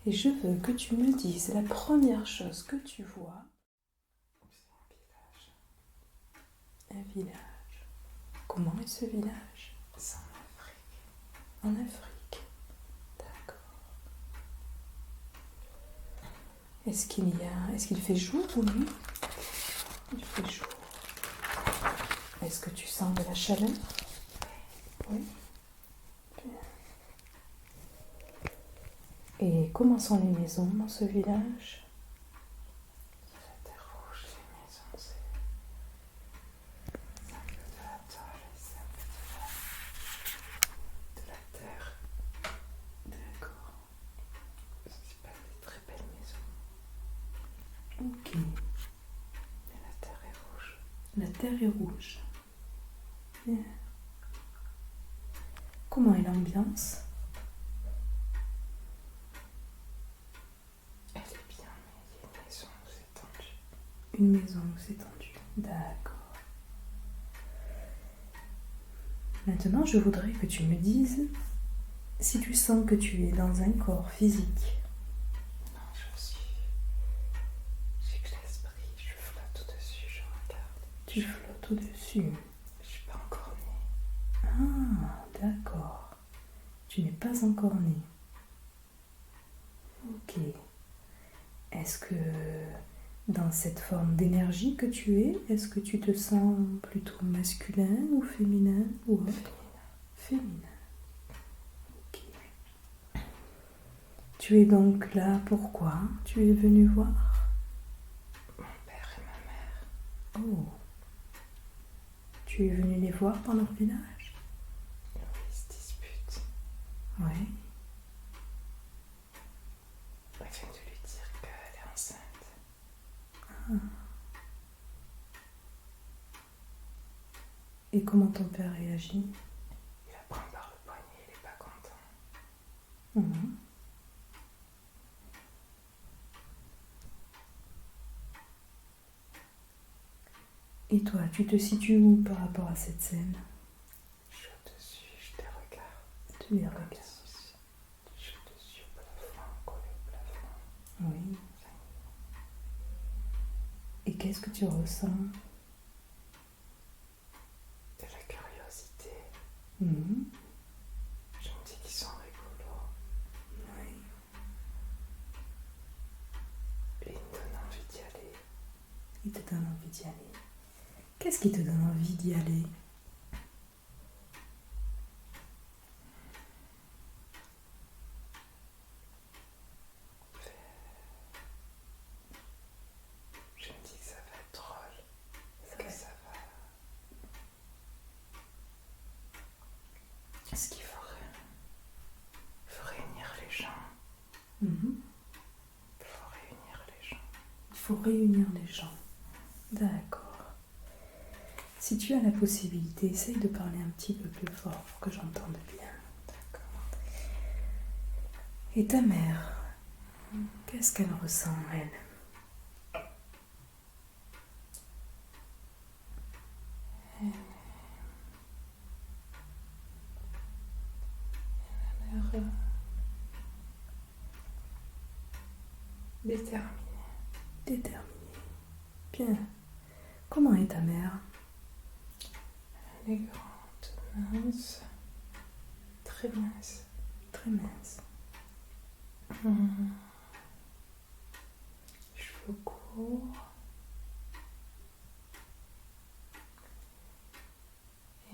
Et je veux que tu me dises la première chose que tu vois. Un village. Comment est ce village? C'est en Afrique. En Afrique. D'accord. Est-ce qu'il fait jour ou nuit? Il fait jour. Est-ce que tu sens de la chaleur? Oui. Bien. Et comment sont les maisons dans ce village? C'est la terre rouge, les maisons, c'est un peu de la tôle et c'est un peu de la terre. D'accord. C'est pas des très belles maisons. Ok. Mais la terre est rouge. La terre est rouge. Bien. Comment est l'ambiance? Elle est bien, mais il y a une maison où c'est tendu. Une maison où c'est tendu. D'accord. Maintenant, je voudrais que tu me dises si tu sens que tu es dans un corps physique. Non, j'ai que l'esprit, je flotte au-dessus, je regarde. Tu flottes au-dessus. Je suis pas encore née. Ah, d'accord. Tu n'es pas encore né. Ok. Est-ce que dans cette forme d'énergie que tu es, est-ce que tu te sens plutôt masculin ou féminin ou autre? Féminin. Ok. Tu es donc là pourquoi? Tu es venu voir? Mon père et ma mère. Oh. Tu es venu les voir dans leur village? Oui, ils se disputent. Ouais. Elle vient de lui dire qu'elle est enceinte. Et comment ton père réagit? Il la prend par le poignet, il est pas content. Mhm. Et toi, tu te situes où par rapport à cette scène? Je suis au-dessus, je les regarde. Tu les regardes. Je suis au-dessus au plafond, collé au plafond. Oui. Et qu'est-ce que tu ressens? De la curiosité. Mhm. Je me dis qu'ils sont rigolos. Oui. Et ils me donnent envie d'y aller. Il te donne envie d'y aller. Qu'est-ce qui te donne envie d'y aller? Je me dis que ça va être drôle. Que ça va. Qu'est-ce qu'il faut? Il faut réunir les gens. Mhm. Il faut réunir les gens. Il faut réunir les gens. D'accord. Si tu as la possibilité, essaye de parler un petit peu plus fort pour que j'entende bien. D'accord. Et ta mère, qu'est-ce qu'elle ressent, elle? Elle a l'air déterminée. Déterminée. Bien. Comment est ta mère? Elle est grande, mince, très mince. Très mince. Cheveux courts.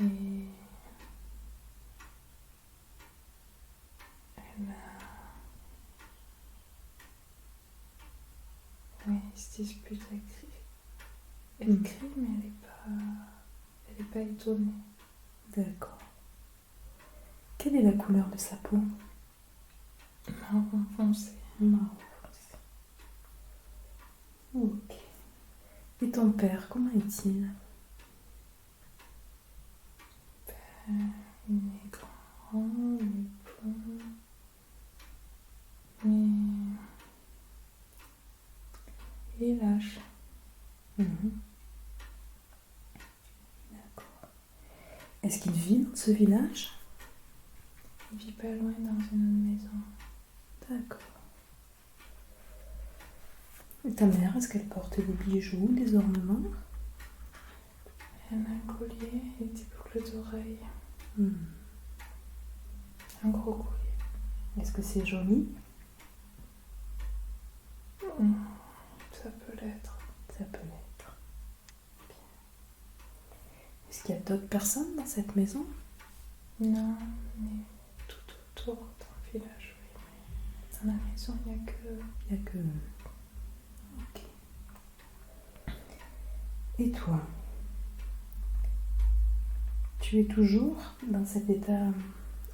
Et elle a... Oui, ils se disputent, elle crie. Elle crie, mais elle est pas étonnée. D'accord. Quelle est la couleur de sa peau? Marron foncé. Marron foncé. Et ton père, comment est-il? Il est grand, il est bon, mais il est lâche. Mhm. D'accord. Est-ce qu'il vit dans ce village? Il vit pas loin dans une autre maison. D'accord. Et ta mère, est-ce qu'elle porte des bijoux, des ornements? Elle a un collier et des boucles d'oreilles. Hmm. Un gros collier. Est-ce que c'est joli? Ça peut l'être. Ça peut l'être. Bien. Est-ce qu'il y a d'autres personnes dans cette maison? Non, mais tout autour dans le village, oui. Mais dans la maison, il n'y a que... Il n'y a que... Ok. Et toi? Tu es toujours dans cet état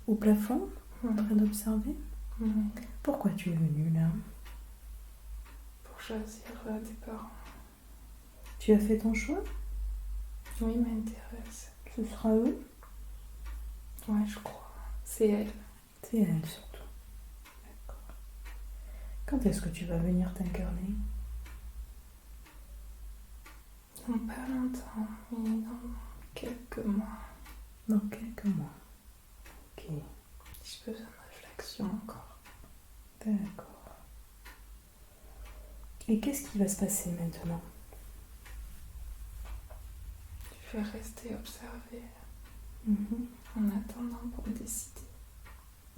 au plafond, en train d'observer? Oui. Pourquoi tu es venu là? Pour choisir des parents. Tu as fait ton choix? Oui, m'intéresse. Ce sera eux? Ouais, je crois. C'est elle. C'est elle surtout. D'accord. Quand est-ce que tu vas venir t'incarner? Non, pas longtemps, mais dans quelques mois. Dans quelques mois. Ok. J'ai besoin de réflexion encore. D'accord. Et qu'est-ce qui va se passer maintenant? Je vais rester observer Mhm. en attendant pour décider.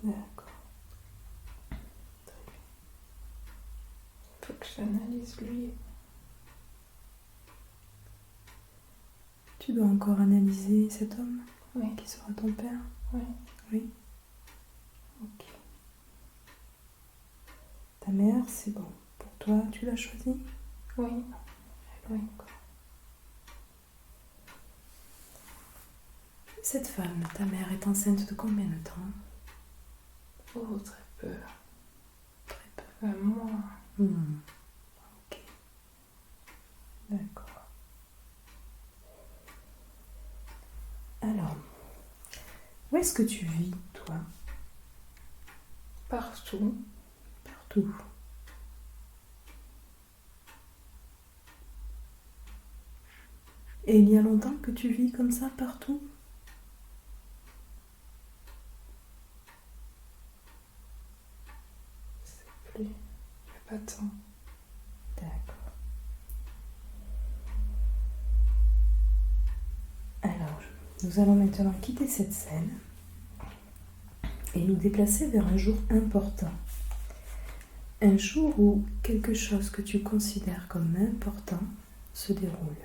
D'accord. Il faut que j'analyse lui. Tu dois encore analyser cet homme Oui, qui sera ton père? oui. Oui. Ok. Ta mère, c'est bon. Pour toi, tu l'as choisi? Oui. Oui. Cette femme, ta mère, est enceinte de combien de temps? Oh, très peu. Très peu. Moi. Ok. D'accord. Alors, où est-ce que tu vis, toi? Partout. Partout. Et il y a longtemps que tu vis comme ça, partout? C'est plus. J'ai pas de temps. D'accord. Alors, nous allons maintenant quitter cette scène et nous déplacer vers un jour important. Un jour où quelque chose que tu considères comme important se déroule.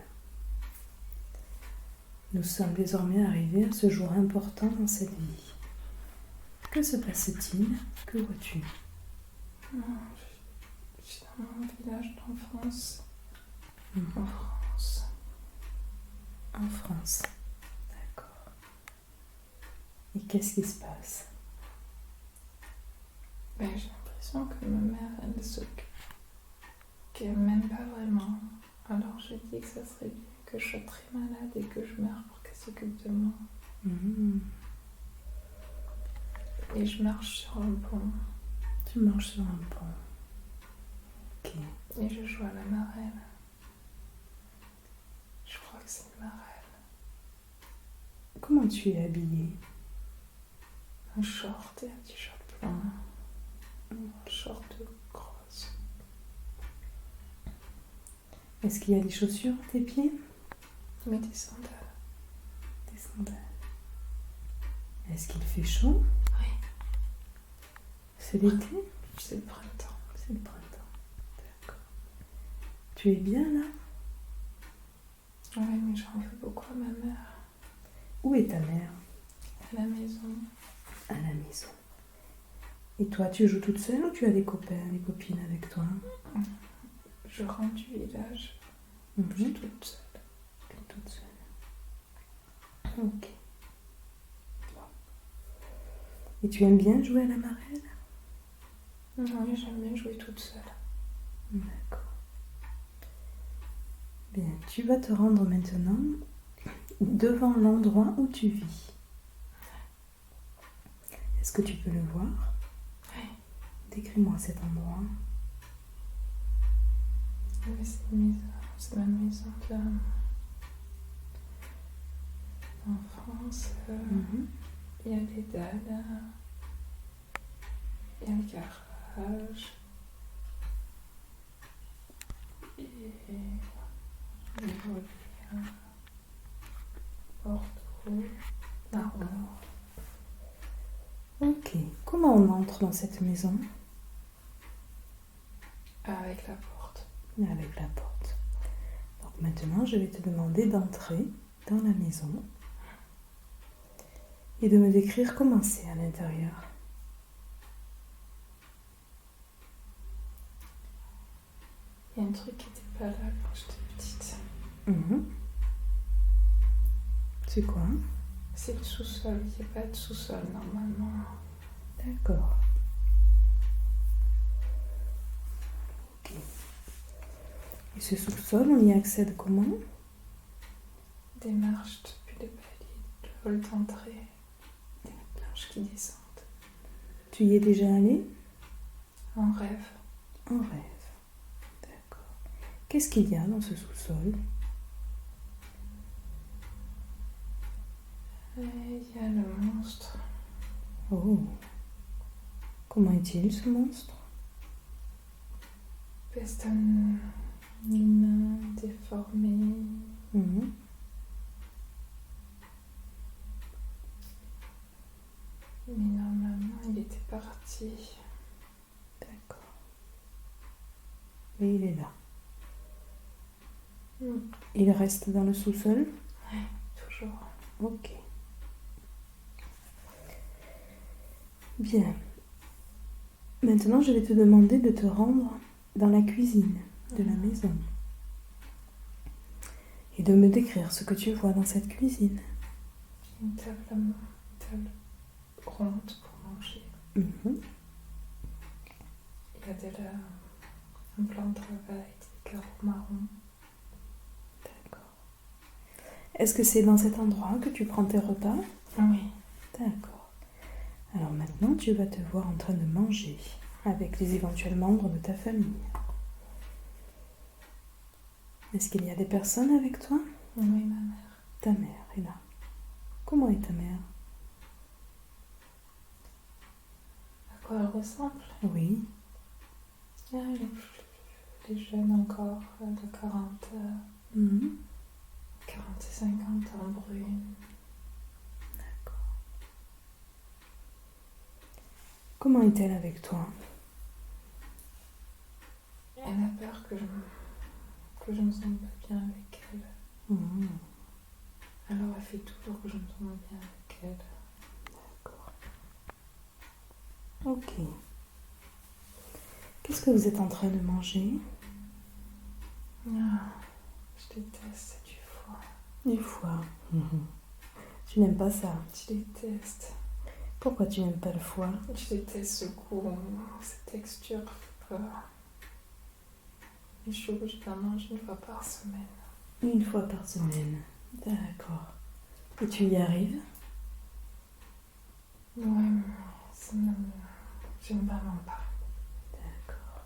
Nous sommes désormais arrivés à ce jour important dans cette vie. Que se passe-t-il? Que vois-tu? Je suis dans mon village d'enfance. Mhm. En France. En France. D'accord. Et qu'est-ce qui se passe? Ben, j'ai l'impression que ma mère, elle s'occupe. Qu'elle m'aime pas vraiment. Alors je dis que ça serait bien que je sois très malade et que je meure pour qu'elle s'occupe de moi. Mhm. Et je marche sur un pont. Tu marches sur un pont. Ok. Et je joue à la marelle. Je crois que c'est une marelle. Comment tu es habillée? Un short et un t-shirt blanc. Un short de crosse. Est-ce qu'il y a des chaussures à tes pieds? Mais des sandales. Des sandales. Est-ce qu'il fait chaud? Oui. C'est l'été? C'est le printemps. C'est le printemps. D'accord. Tu es bien là? Oui, mais j'en veux beaucoup à ma mère. Où est ta mère? À la maison. À la maison. Et toi, tu joues toute seule ou tu as des copains, des copines avec toi? Je rentre du village. Mhm. Je suis toute seule. Tu es toute seule. Ok. Bon. Et tu aimes bien jouer à la marelle? Oui, j'aime bien jouer toute seule. D'accord. Bien, tu vas te rendre maintenant devant l'endroit où tu vis. Est-ce que tu peux le voir? Oui. Décris-moi cet endroit. Oui, c'est ma maison d'enfance. Il y a les dalles, il y a le garage, et les volets, porte-eau, l'armoire. Ok. Comment on entre dans cette maison? Avec la porte. Avec la porte. Donc maintenant, je vais te demander d'entrer dans la maison et de me décrire comment c'est à l'intérieur. Il y a un truc qui n'était pas là quand j'étais petite. C'est quoi? C'est le sous-sol. Il n'y a pas de sous-sol normalement. D'accord. Ok. Et ce sous-sol, on y accède comment? Des marches depuis le palier, le hall d'entrée, des marches qui descendent. Tu y es déjà allé? En rêve. En rêve. D'accord. Qu'est-ce qu'il y a dans ce sous-sol? Il y a le monstre. Oh. Comment est-il, ce monstre? C'est un humain déformé. Mais normalement, il était parti. D'accord. Mais il est là. Il reste dans le sous-sol? Oui, toujours. Ok. Bien. Maintenant, je vais te demander de te rendre dans la cuisine de la maison et de me décrire ce que tu vois dans cette cuisine. Une table ronde pour manger. Il y a un plan de travail, des carreaux marrons. D'accord. Est-ce que c'est dans cet endroit que tu prends tes repas? Oui. D'accord. Alors maintenant, tu vas te voir en train de manger avec les éventuels membres de ta famille. Est-ce qu'il y a des personnes avec toi? Oui, ma mère. Ta mère est là. Comment est ta mère? À quoi elle ressemble? Oui. Ah, elle est jeune encore, elle a 40 et 50 ans, brune. D'accord. Comment est-elle avec toi? Elle a peur que je me sente pas bien avec elle. Alors elle fait tout pour que je me sente bien avec elle. D'accord. Ok. Qu'est-ce que vous êtes en train de manger? Je déteste, c'est du foie. Du foie. Tu n'aimes pas ça? Je déteste. Pourquoi tu n'aimes pas le foie? Je déteste ce goût, cette texture. Je suis obligée d'en manger une fois par semaine. Une fois par semaine. D'accord. Et tu y arrives? Ouais, mais j'aime vraiment pas. D'accord.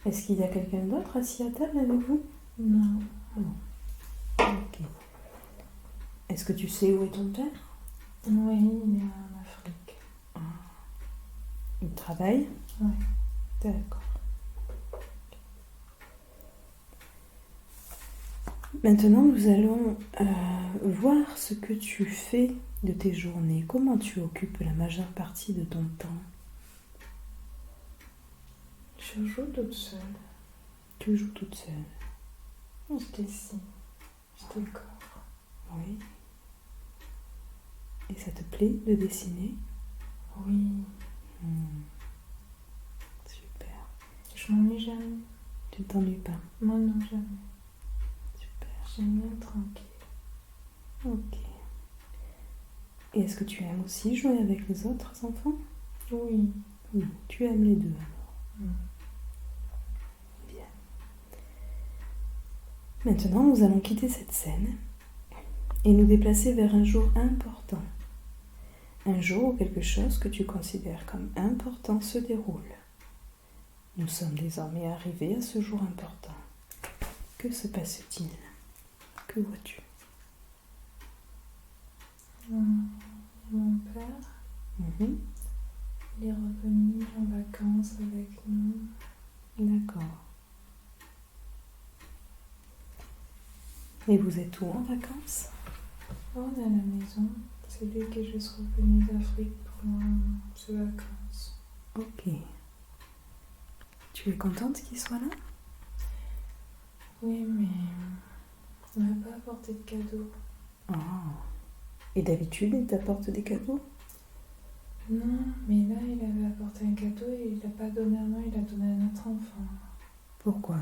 Est-ce qu'il y a quelqu'un d'autre assis à table avec vous? Non. Ok. Est-ce que tu sais où est ton père? Oui, il est en Afrique. Il travaille? Oui. D'accord. Maintenant, nous allons voir ce que tu fais de tes journées. Comment tu occupes la majeure partie de ton temps? Je joue toute seule. Tu joues toute seule? Je dessine. Je décore. Oui. Et ça te plaît de dessiner? Oui. Super. Je m'ennuie jamais. Tu ne t'ennuies pas? Moi non, jamais. Super. J'aime bien être tranquille. Ok. Et est-ce que tu aimes aussi jouer avec les autres enfants? Oui. Oui, tu aimes les deux alors. Bien. Maintenant, nous allons quitter cette scène et nous déplacer vers un jour important. Un jour où quelque chose que tu considères comme important se déroule. Nous sommes désormais arrivés à ce jour important. Que se passe-t-il? Que vois-tu? Mon père, il est revenu en vacances avec nous. D'accord. Et vous êtes où en vacances? On est à la maison. C'est lui qui est juste revenu d'Afrique pour ses vacances. Ok. Tu es contente qu'il soit là? Oui, mais il m'a pas apporté de cadeau. Ah. Et d'habitude, il t'apporte des cadeaux? Non, mais là, il avait apporté un cadeau et il l'a pas donné à moi, il l'a donné à notre enfant. Pourquoi?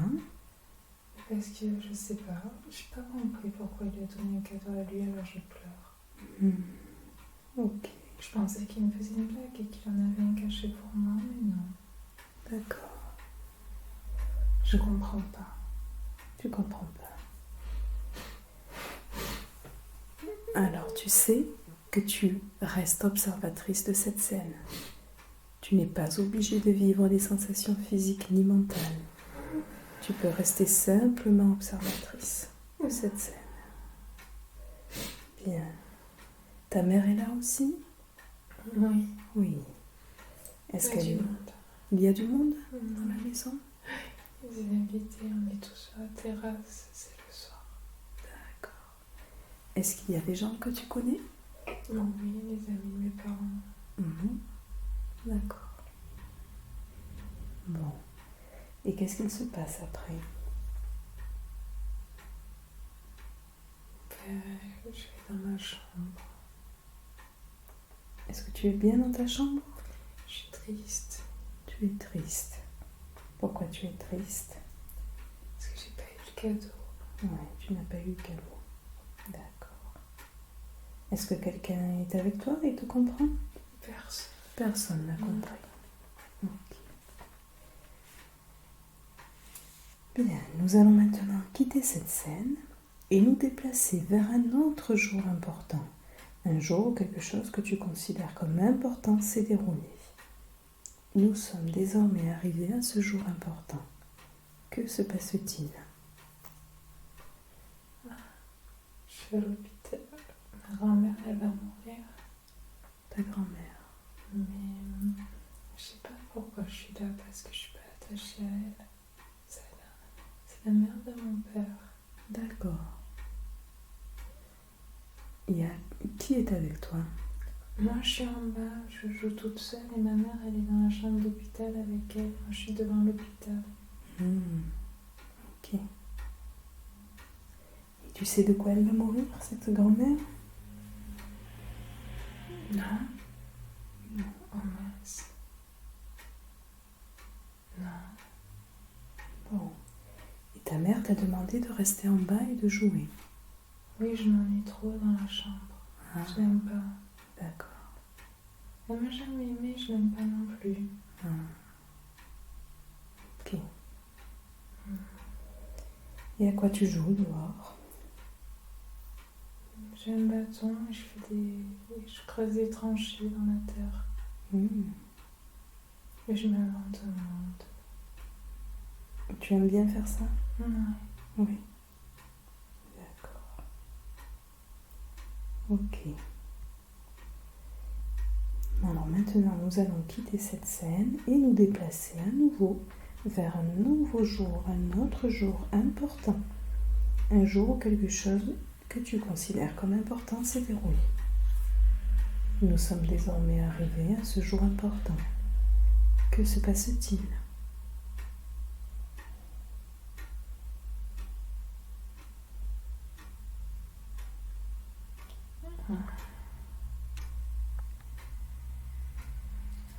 Parce que je sais pas, j'ai pas compris pourquoi il a donné un cadeau à lui, alors je pleure. Ok. Je pensais qu'il me faisait une blague et qu'il en avait un caché pour moi, mais non. D'accord. Je comprends pas. Tu comprends pas. Alors, tu sais que tu restes observatrice de cette scène. Tu n'es pas obligée de vivre des sensations physiques ni mentales. Tu peux rester simplement observatrice de cette scène. Bien. Ta mère est là aussi? Oui. Oui. Est-ce Il y a qu'elle... du monde. Il y a du monde dans la maison? Les invités, on est tous sur la terrasse, c'est le soir. D'accord. Est-ce qu'il y a des gens que tu connais? Non, oui, les amis de mes parents. D'accord. Bon. Et qu'est-ce qu'il se passe après? Je vais dans ma chambre. Est-ce que tu es bien dans ta chambre? Je suis triste. Tu es triste. Pourquoi tu es triste? Parce que j'ai pas eu le cadeau. Ouais, tu n'as pas eu de cadeau. D'accord. Est-ce que quelqu'un est avec toi et te comprend? Personne. Personne n'a compris. Ok. Bien, nous allons maintenant quitter cette scène et nous déplacer vers un autre jour important. Un jour où quelque chose que tu considères comme important s'est déroulé. Nous sommes désormais arrivés à ce jour important. Que se passe-t-il? Je suis à l'hôpital. Ma grand-mère, elle va mourir. Ta grand-mère. Mais je sais pas pourquoi je suis là, parce que je suis pas attachée à elle. C'est la mère de mon père. D'accord. Qui est avec toi? Moi, je suis en bas, je joue toute seule et ma mère, elle est dans la chambre d'hôpital avec elle. Moi, je suis devant l'hôpital. Ok. Et tu sais de quoi elle va mourir, cette grand-mère? Non. Non. Oh mince. Non. Bon. Et ta mère t'a demandé de rester en bas et de jouer? Oui, je m'ennuie trop dans la chambre. Ah, Je l'aime pas. d'accord. Elle m'a jamais aimée, je l'aime pas non plus. Ok. Et à quoi tu joues dehors? J'ai un bâton et je creuse des tranchées dans la terre. Et je m'invente un monde. Tu aimes bien faire ça? Ouais. Oui. D'accord. Ok. Alors maintenant, nous allons quitter cette scène et nous déplacer à nouveau vers un nouveau jour, un autre jour important. Un jour où quelque chose que tu considères comme important s'est déroulé. Nous sommes désormais arrivés à ce jour important. Que se passe-t-il?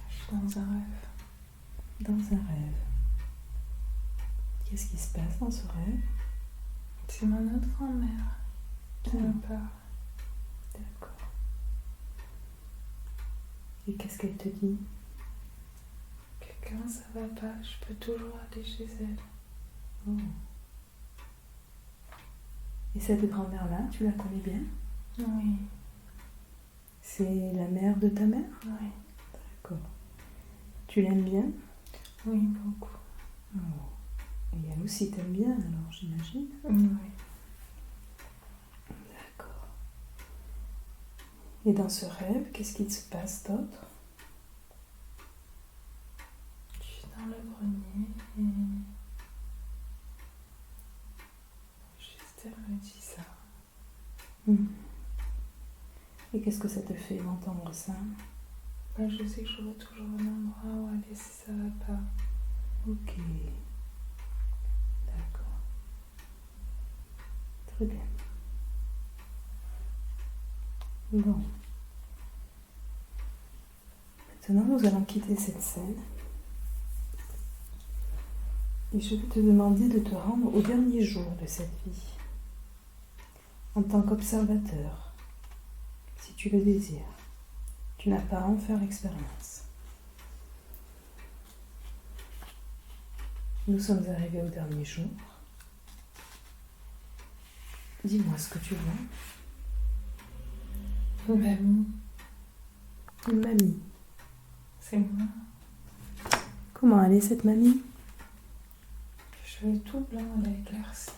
Je suis dans un rêve. Dans un rêve. Qu'est-ce qui se passe dans ce rêve? C'est mon autre grand-mère qui me parle. D'accord. Et qu'est-ce qu'elle te dit? Que quand ça va pas, je peux toujours aller chez elle. Oh. Et cette grand-mère-là, tu la connais bien? Oui. C'est la mère de ta mère? Oui. D'accord. Tu l'aimes bien? Oui, beaucoup. Oh. Et elle aussi t'aime bien, alors j'imagine? Oui. D'accord. Et dans ce rêve, qu'est-ce qu'il se passe d'autre? Je suis dans le grenier et juste elle me dit ça. Et qu'est-ce que ça te fait d'entendre ça? Bah, je sais que j'aurai toujours un endroit où aller si ça va pas. Ok. D'accord. Très bien. Bon. Maintenant, nous allons quitter cette scène. Et je vais te demander de te rendre au dernier jour de cette vie, en tant qu'observateur, si tu le désires. Tu n'as pas à en faire expérience. Nous sommes arrivés au dernier jour. Dis-moi ce que tu vois. Une mamie, Une mamie. c'est moi. Comment elle est cette mamie? Cheveux tout blanc, elle a éclairci.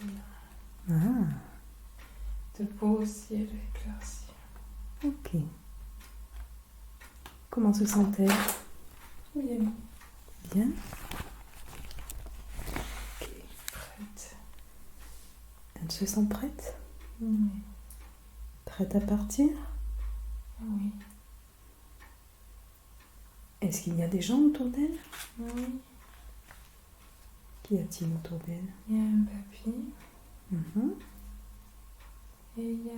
Ah, De peau aussi, elle a éclairci. ok. Comment se sent-elle? Bien. Bien. Prête. Elle se sent prête? Oui. Prête à partir? Oui. Est-ce qu'il y a des gens autour d'elle? Oui. Qu'y a-t-il autour d'elle? Il y a un papy Mhm. et il y a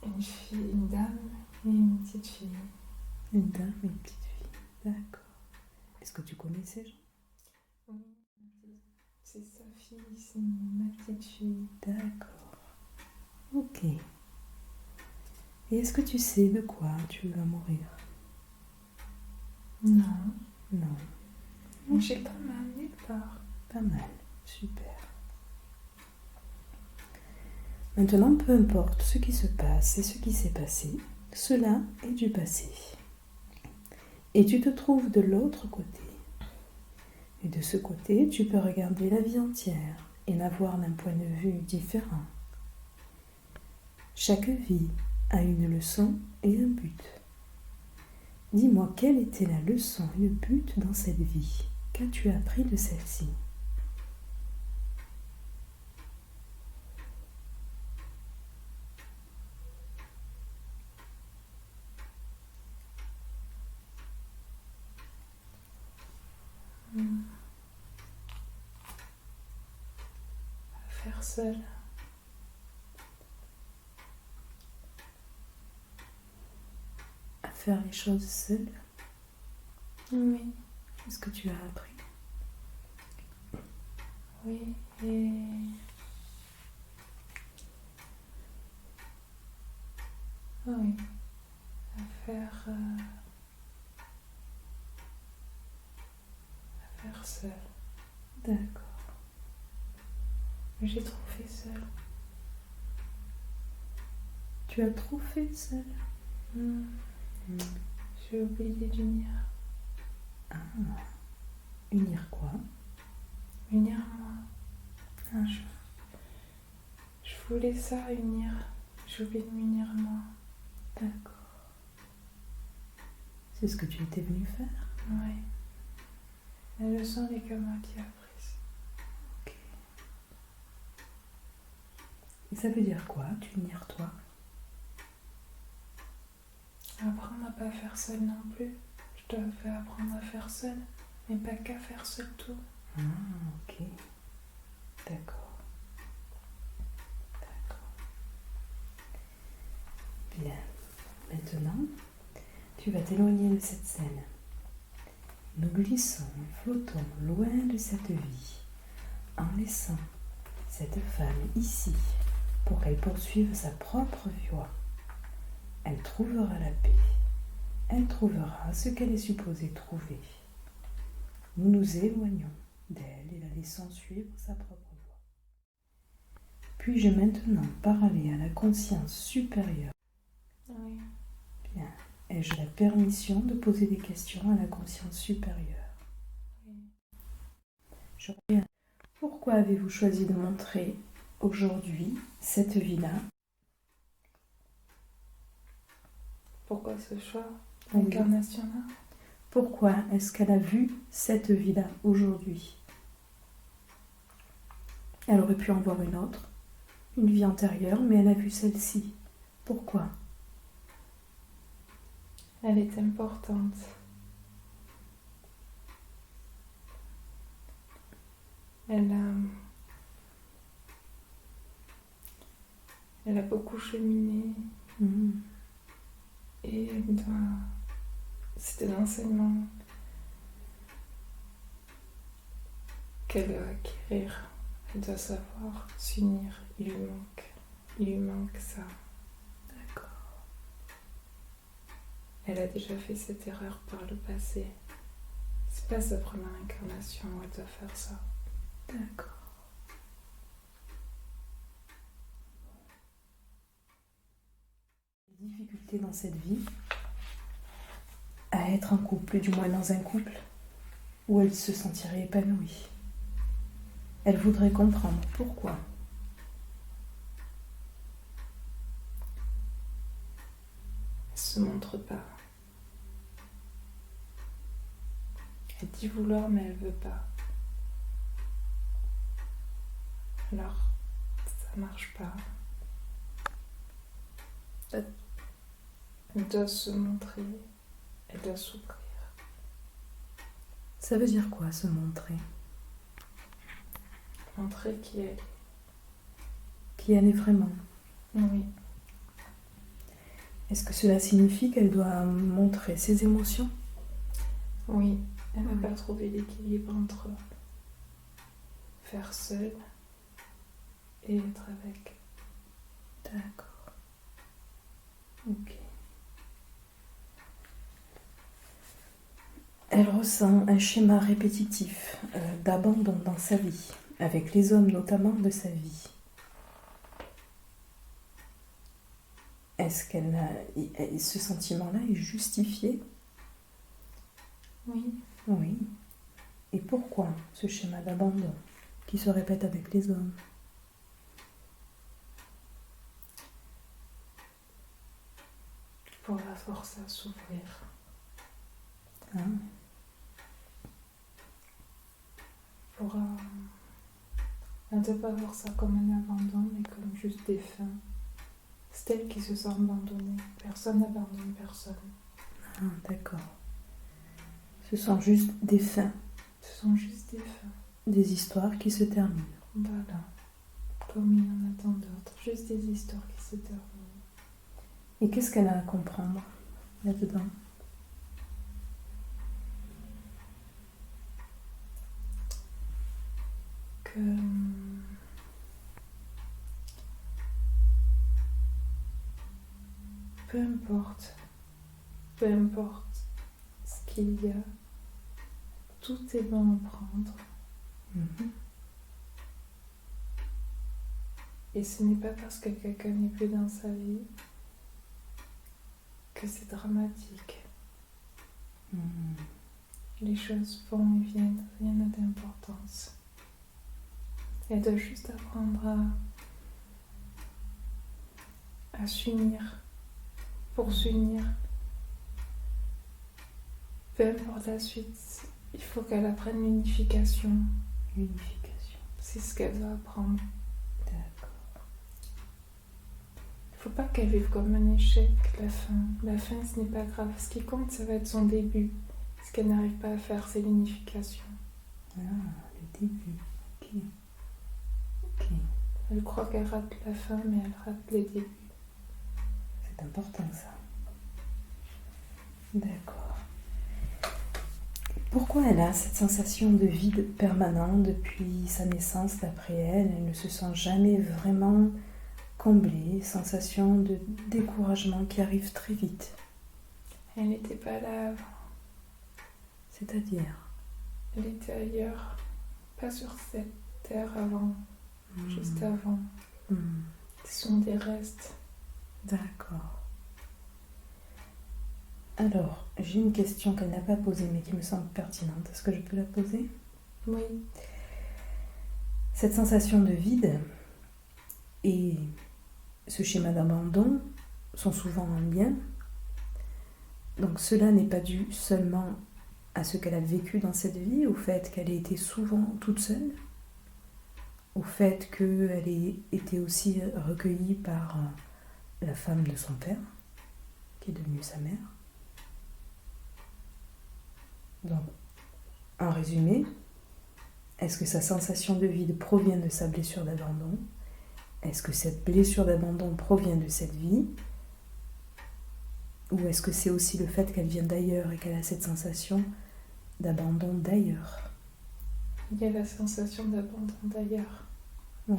une fille, une dame et une petite fille. Une dame et une petite fille. D'accord. Est-ce que tu connais ces gens? Oui. C'est sa fille, c'est ma petite fille. D'accord. Ok. Et est-ce que tu sais de quoi tu vas mourir? Non. Non. Mais j'ai pas mal nulle part. Pas mal. Super. Maintenant, peu importe ce qui se passe et ce qui s'est passé, cela est du passé. Et tu te trouves de l'autre côté. Et de ce côté, tu peux regarder la vie entière et la voir d'un point de vue différent. Chaque vie a une leçon et un but. Dis-moi, quelle était la leçon et le but dans cette vie? Qu'as-tu appris de celle-ci? À faire seule. À faire les choses seule? Oui. Qu'est-ce que tu as appris? Oui. Et oui. À faire seule. D'accord. Mais j'ai trop fait seule. Tu as trop fait seule? J'ai oublié d'unir. Ah. Unir quoi? Unir moi. Ah. Je voulais ça, unir. J'ai oublié de m'unir moi. D'accord. C'est ce que tu étais venu faire? Oui. La leçon n'est que moi qui ai apprise. Ok. Et ça veut dire quoi, t'unir toi? Apprendre à pas faire seule non plus. Je dois faire apprendre à faire seule, mais pas qu'à faire seule tout. Ah, ok. D'accord. D'accord. Bien. Maintenant, tu vas t'éloigner de cette scène. Nous glissons, flottons loin de cette vie, en laissant cette femme ici pour qu'elle poursuive sa propre voie. Elle trouvera la paix. Elle trouvera ce qu'elle est supposée trouver. Nous nous éloignons d'elle et la laissons suivre sa propre voie. Puis-je maintenant parler à la conscience supérieure? Oui. Bien. Ai-je la permission de poser des questions à la conscience supérieure? Oui. Je reviens. Pourquoi avez-vous choisi de montrer aujourd'hui cette vie-là? Pourquoi ce choix Oui. incarnationnel? Pourquoi est-ce qu'elle a vu cette vie-là aujourd'hui? Elle aurait pu en voir une autre, une vie antérieure, mais elle a vu celle-ci. Pourquoi? Elle est importante. Elle a beaucoup cheminé et c'est des enseignements qu'elle doit acquérir. Elle doit savoir s'unir. Il lui manque ça. D'accord. Elle a déjà fait cette erreur par le passé. C'est pas sa première incarnation où elle doit faire ça. D'accord. Les difficultés dans cette vie à être en couple, du moins dans un couple où elle se sentirait épanouie. Elle voudrait comprendre pourquoi. Elle se montre pas. Elle dit vouloir, mais elle veut pas. Alors, ça marche pas. Elle doit se montrer, elle doit s'ouvrir. Ça veut dire quoi, se montrer? Montrer qui elle est. Qui elle est vraiment? Oui. Est-ce que cela signifie qu'elle doit montrer ses émotions? Oui, elle n'a pas trouvé l'équilibre entre faire seule et être avec. D'accord. Ok. Elle ressent un schéma répétitif d'abandon dans sa vie, avec les hommes notamment de sa vie. Est-ce qu'elle a, ce sentiment-là est justifié? Oui. Oui. Et pourquoi ce schéma d'abandon qui se répète avec les hommes? Pour la force à s'ouvrir. Ah. Pour ne pas voir ça comme un abandon, mais comme juste des fins. C'est elle qui se sent abandonnée. Personne n'abandonne personne. Ah, d'accord. Ce sont juste des fins. Ce sont juste des fins. Des histoires qui se terminent. Voilà. Comme il y en a tant d'autres. Juste des histoires qui se terminent. Et qu'est-ce qu'elle a à comprendre là-dedans? Que peu importe ce qu'il y a, tout est bon à prendre. Et ce n'est pas parce que quelqu'un n'est plus dans sa vie que c'est dramatique. Les choses vont et viennent, rien n'a d'importance. Elle doit juste apprendre à s'unir, pour s'unir. Peu importe la suite, il faut qu'elle apprenne l'unification. L'unification. C'est ce qu'elle doit apprendre. D'accord. Il ne faut pas qu'elle vive comme un échec, la fin. La fin, ce n'est pas grave. Ce qui compte, ça va être son début. Ce qu'elle n'arrive pas à faire, c'est l'unification. Ah, le début. Ok. Elle croit qu'elle rate la fin, mais elle rate le début. C'est important ça. D'accord. Pourquoi elle a cette sensation de vide permanent depuis sa naissance d'après elle? Elle ne se sent jamais vraiment comblée, sensation de découragement qui arrive très vite. Elle n'était pas là avant. C'est-à-dire? Elle était ailleurs, pas sur cette terre avant, juste avant. Hmm, Ce sont des restes. d'accord. Alors, j'ai une question qu'elle n'a pas posée, mais qui me semble pertinente. Est-ce que je peux la poser? Oui. Cette sensation de vide et ce schéma d'abandon sont souvent en lien. Donc cela n'est pas dû seulement à ce qu'elle a vécu dans cette vie, au fait qu'elle ait été souvent toute seule, au fait qu'elle ait été aussi recueillie par la femme de son père, qui est devenue sa mère. Donc, en résumé, est-ce que sa sensation de vide provient de sa blessure d'abandon? Est-ce que cette blessure d'abandon provient de cette vie? Ou est-ce que c'est aussi le fait qu'elle vient d'ailleurs et qu'elle a cette sensation d'abandon d'ailleurs? Il y a la sensation d'abandon d'ailleurs. Hmm.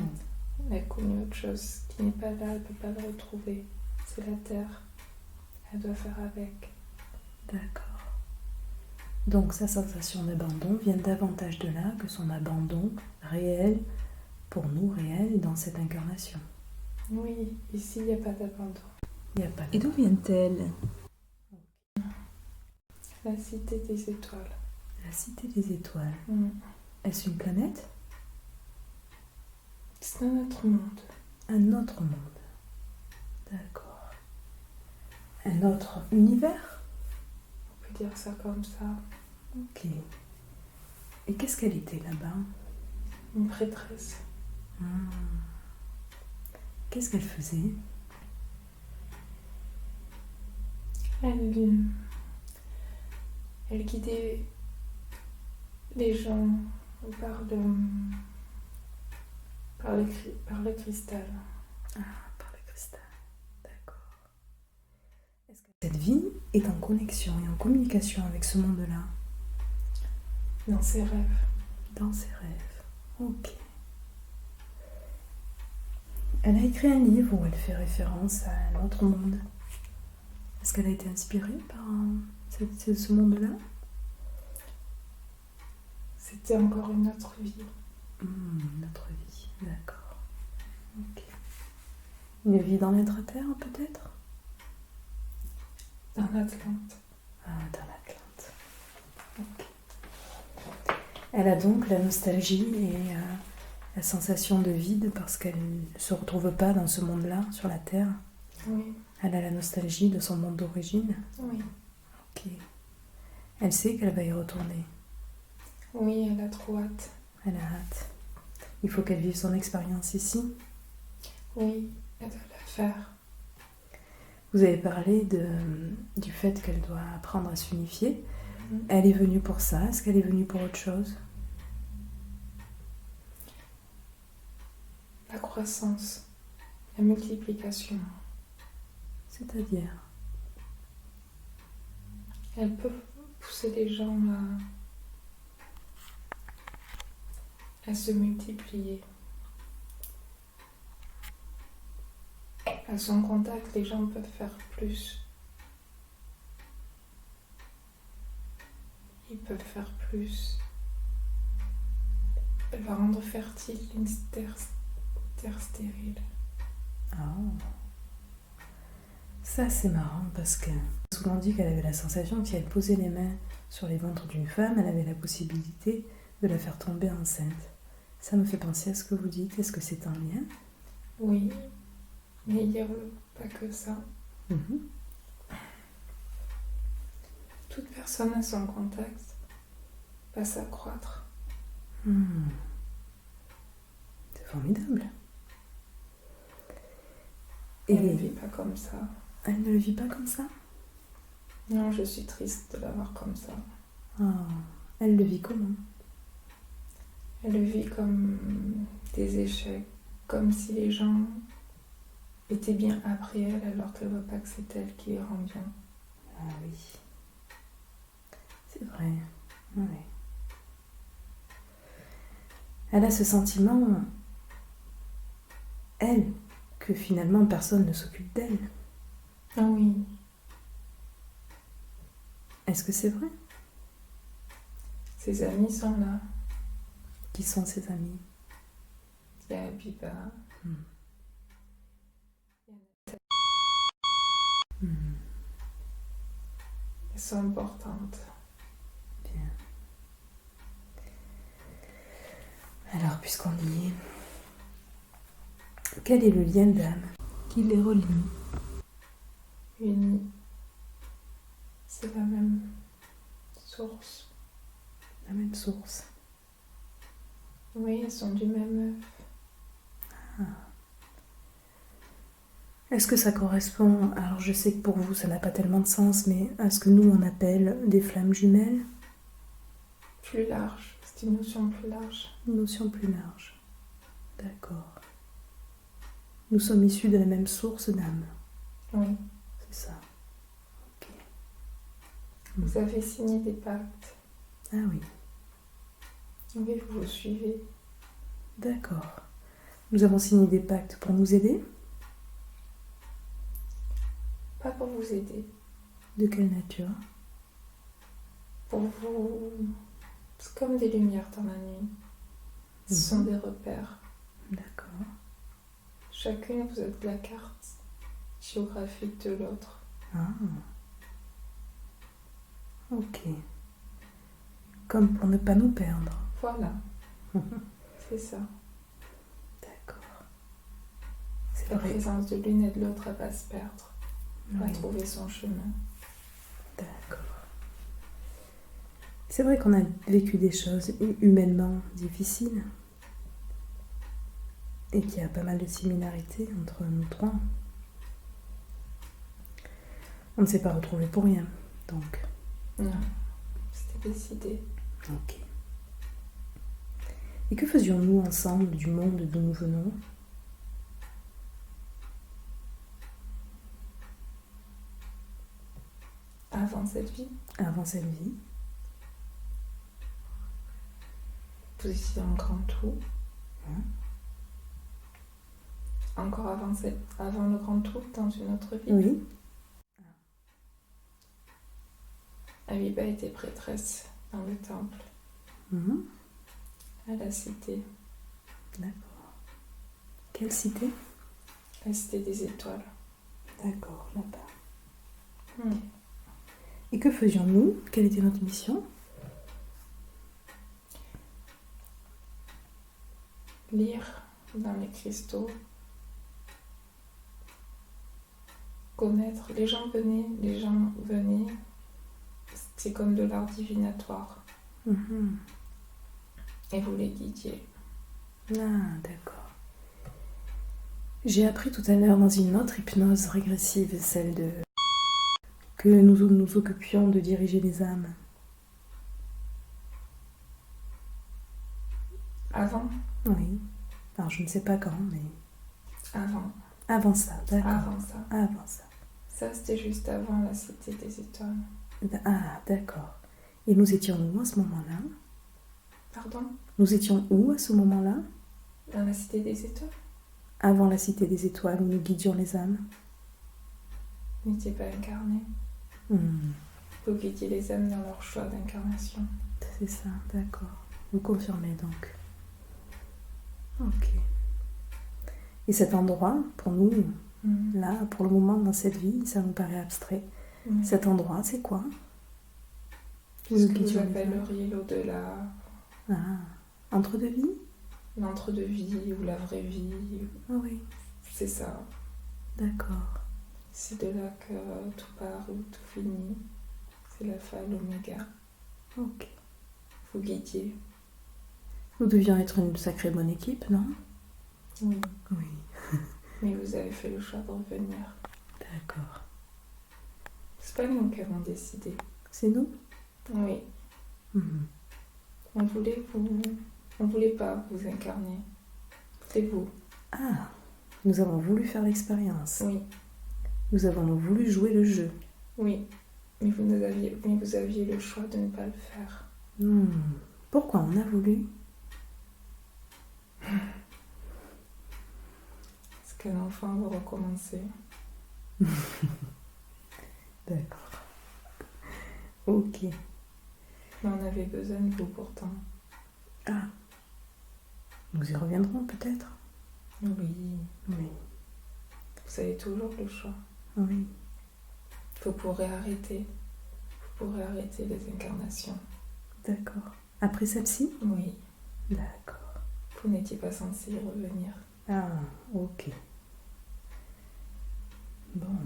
Elle connaît autre chose qui n'est pas là, elle ne peut pas le retrouver. C'est la terre. Elle doit faire avec. D'accord. Donc sa sensation d'abandon vient davantage de là que son abandon réel, pour nous réel, dans cette incarnation. Oui, ici, il n'y a pas d'abandon. Il n'y a pas Et d'où vient-elle? La cité des étoiles. la cité des étoiles. Mm. Est-ce une planète? C'est un autre monde. Un autre monde. D'accord. Un autre univers? On peut dire ça comme ça. Ok. Et qu'est-ce qu'elle était là-bas? Une prêtresse. Hmm. Qu'est-ce qu'elle faisait? Elle guidait les gens par le cristal. Ah, par le cristal. D'accord. Est-ce que cette vie est en connexion et en communication avec ce monde-là? Dans ses rêves. Dans ses rêves. Ok. Elle a écrit un livre où elle fait référence à un autre monde. Est-ce qu'elle a été inspirée par ce monde-là? C'était encore une autre vie. Notre vie, d'accord. Ok. Une vie dans l'intra-terre, peut-être? Dans l'Atlante. Ah, dans l'Atlante. Ok. Elle a donc la nostalgie et la sensation de vide parce qu'elle ne se retrouve pas dans ce monde-là, sur la Terre. Oui. Elle a la nostalgie de son monde d'origine. Oui. Ok. Elle sait qu'elle va y retourner. Oui, elle a trop hâte. Elle a hâte. Il faut qu'elle vive son expérience ici. Oui, elle doit la faire. Vous avez parlé du fait qu'elle doit apprendre à s'unifier. Mhm. Elle est venue pour ça. Est-ce qu'elle est venue pour autre chose? La croissance, la multiplication. C'est-à-dire? Elle peut pousser les gens à se multiplier. À son contact, les gens peuvent faire plus. Ils peuvent faire plus. Elle va rendre fertile une terre stérile. Oh. Ça, c'est marrant parce que souvent dit qu'elle avait la sensation que si elle posait les mains sur les ventres d'une femme, elle avait la possibilité de la faire tomber enceinte. Ça me fait penser à ce que vous dites. Est-ce que c'est un lien? Oui, mais il n'y a pas que ça. Mhm. Toute personne à son contact va s'accroître. C'est formidable. Et elle ne vit pas comme ça. Elle ne le vit pas comme ça? Non, je suis triste de la voir comme ça. Oh. Elle le vit comment? Elle le vit comme des échecs, comme si les gens étaient bien après elle alors qu'elle ne voit pas que c'est elle qui les rend bien. Ah oui. C'est vrai. Oui. Elle a ce sentiment, elle, que finalement personne ne s'occupe d'elle. Ah oui, Est-ce que c'est vrai? ses amis sont là. Qui sont ses amis? Il y a Abiba, Elles sont importantes. Bien. Alors, puisqu'on y est, quel est le lien d'âme qui les relie? Unis. C'est la même source. La même source. Oui, elles sont du même œuf. Est-ce que ça correspond, alors je sais que pour vous ça n'a pas tellement de sens, mais à ce que nous on appelle des flammes jumelles? Plus large. C'est une notion plus large. Une notion plus large. D'accord. Nous sommes issus de la même source d'âme. Oui. C'est ça. Ok. Vous avez signé des pactes. Ah oui. Oui, vous vous suivez. D'accord. Nous avons signé des pactes pour nous aider? Pas pour vous aider. De quelle nature? Pour vous... C'est comme des lumières dans la nuit. Ce sont des repères. D'accord. Chacune, vous êtes la carte géographique de l'autre. Ah. Ok. Comme pour ne pas nous perdre. Voilà. C'est ça. D'accord. C'est La vrai. présence de l'une et de l'autre, elle va se perdre. Elle va Oui. trouver son chemin. D'accord. C'est vrai qu'on a vécu des choses humainement difficiles et qu'il y a pas mal de similarités entre nous trois. On ne s'est pas retrouvés pour rien, donc. Non. C'était décidé. Ok. Et que faisions-nous ensemble du monde d'où nous venons? Avant cette vie, Avant cette vie? vous étiez un grand tout. Hein? Encore avant le grand tout, dans une autre vie. Oui. Abiba était prêtresse dans le temple, Mhm. à la cité. D'accord. Quelle cité? La cité des étoiles. D'accord, là-bas. Hmm. Et que faisions-nous? Quelle était notre mission? Lire dans les cristaux. Connaître. Les gens venaient. C'est comme de l'art divinatoire. Mhm. Et vous les guidiez. Ah, d'accord. J'ai appris tout à l'heure dans une autre hypnose régressive, celle de... que nous occupions de diriger les âmes. Avant. Oui. Alors je ne sais pas quand, mais... Avant. Avant ça, d'accord. Avant ça. Avant ça. Ça, c'était juste avant la cité des étoiles. Ah, d'accord. Et nous étions où à ce moment-là? Pardon? Nous étions où à ce moment-là? Dans la cité des étoiles? Avant la cité des étoiles où nous guidions les âmes. Vous n'étiez pas incarné. Hmm, Vous guidiez les âmes dans leur choix d'incarnation. c'est ça, d'accord. Vous confirmez donc. Ok. Et cet endroit, pour nous, Hmm. là, pour le moment, dans cette vie, ça nous paraît abstrait. Hmm. Cet endroit, c'est quoi? Où Ce nous que vous guidions les âmes. appelleriez l'au-delà, Ah, entre deux vies? l'entre-deux-vie ou la vraie vie. Ah oui, C'est ça. d'accord. C'est de là que tout part ou tout finit. C'est l'alpha et l'oméga. Ok. Vous guidiez. Nous devions être une sacrée bonne équipe, non? Oui. Oui. Mais vous avez fait le choix de revenir. D'accord. C'est pas nous qui avons décidé. C'est nous? Oui. Mhm. On voulait pas vous incarner. C'est vous. Ah, nous avons voulu faire l'expérience. Oui. Nous avons voulu jouer le jeu. Oui. Mais vous aviez le choix de ne pas le faire. Hmm. Pourquoi on a voulu? Parce qu'un enfant veut recommencer. D'accord. Ok. Mais on avait besoin de vous pourtant. Ah. Nous y reviendrons peut-être. Oui. Oui. Vous avez toujours le choix. Oui. Vous pourrez arrêter. pourrais arrêter les incarnations. D'accord. Après celle-ci? Oui. D'accord. Vous n'étiez pas censé y revenir. Ah, ok. Bon.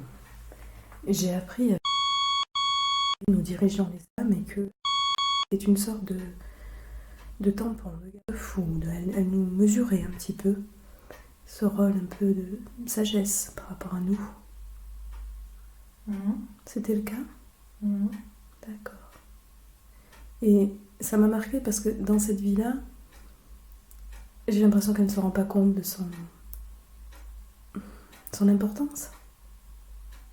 J'ai appris à nous dirigeons les âmes et que c'est une sorte de tampon, de garde-fou. Elle nous mesurait un petit peu ce rôle un peu de sagesse par rapport à nous. C'était le cas? D'accord. Et ça m'a marqué parce que dans cette vie-là, j'ai l'impression qu'elle ne se rend pas compte de son importance.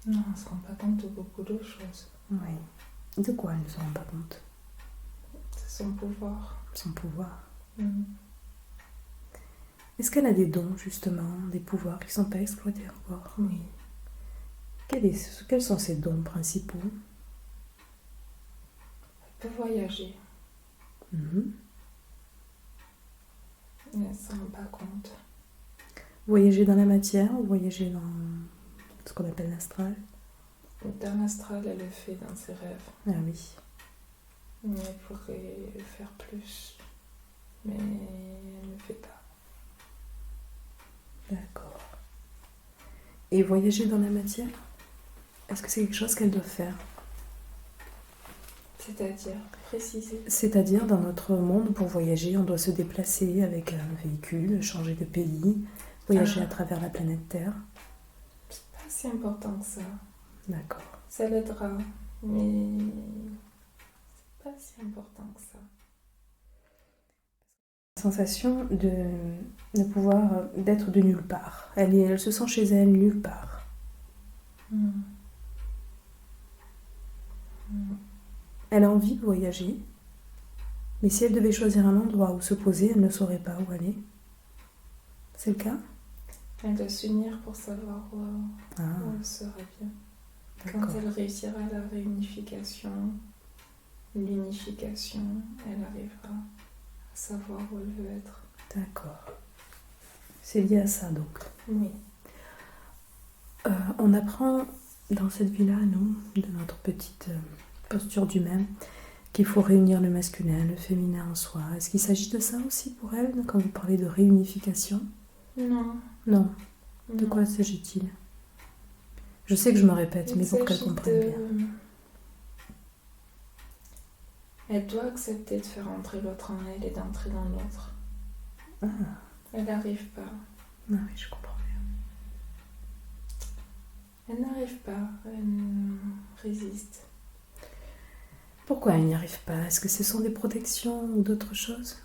Non, elle ne se rend pas compte de beaucoup de choses. Oui. De quoi elle ne se rend pas compte? C'est son pouvoir. Son pouvoir. Est-ce qu'elle a des dons, justement, des pouvoirs qui ne sont pas exploités encore? Oui. Quels sont ses dons principaux? Elle peut voyager. Mhm. Mais elle ne s'en rend pas compte. Voyager dans la matière ou voyager dans ce qu'on appelle l'astral? Dans l'astral, elle le fait dans ses rêves. Ah oui. Mais elle pourrait faire plus. Mais elle ne le fait pas. D'accord. Et voyager dans la matière, est-ce que c'est quelque chose qu'elle doit faire? C'est-à-dire, préciser. C'est-à-dire, dans notre monde, pour voyager, on doit se déplacer avec un véhicule, changer de pays, voyager à travers la planète Terre. C'est pas si important que ça. D'accord. Ça l'aidera, mais c'est pas si important que ça. Sensation de pouvoir d'être de nulle part. Elle se sent chez elle nulle part. Elle a envie de voyager, mais si elle devait choisir un endroit où se poser, elle ne saurait pas où aller. C'est le cas? Elle doit s'unir pour savoir où elle sera bien. Quand elle réussira la réunification, l'unification, elle arrivera à savoir où elle veut être. D'accord. C'est lié à ça, donc. Oui. On apprend dans cette vie-là, nous, de notre petite posture d'humain, qu'il faut réunir le masculin, le féminin en soi. Est-ce qu'il s'agit de ça aussi pour elle, quand vous parlez de réunification? Non. Non. De quoi s'agit-il? Je sais que je me répète, mais pour qu'elle comprenne bien. Elle doit accepter de faire entrer l'autre en elle et d'entrer dans l'autre. Elle n'arrive pas. Non, oui, je comprends bien. Elle n'arrive pas, elle résiste. Pourquoi elle n'y arrive pas? Est-ce que ce sont des protections ou d'autres choses?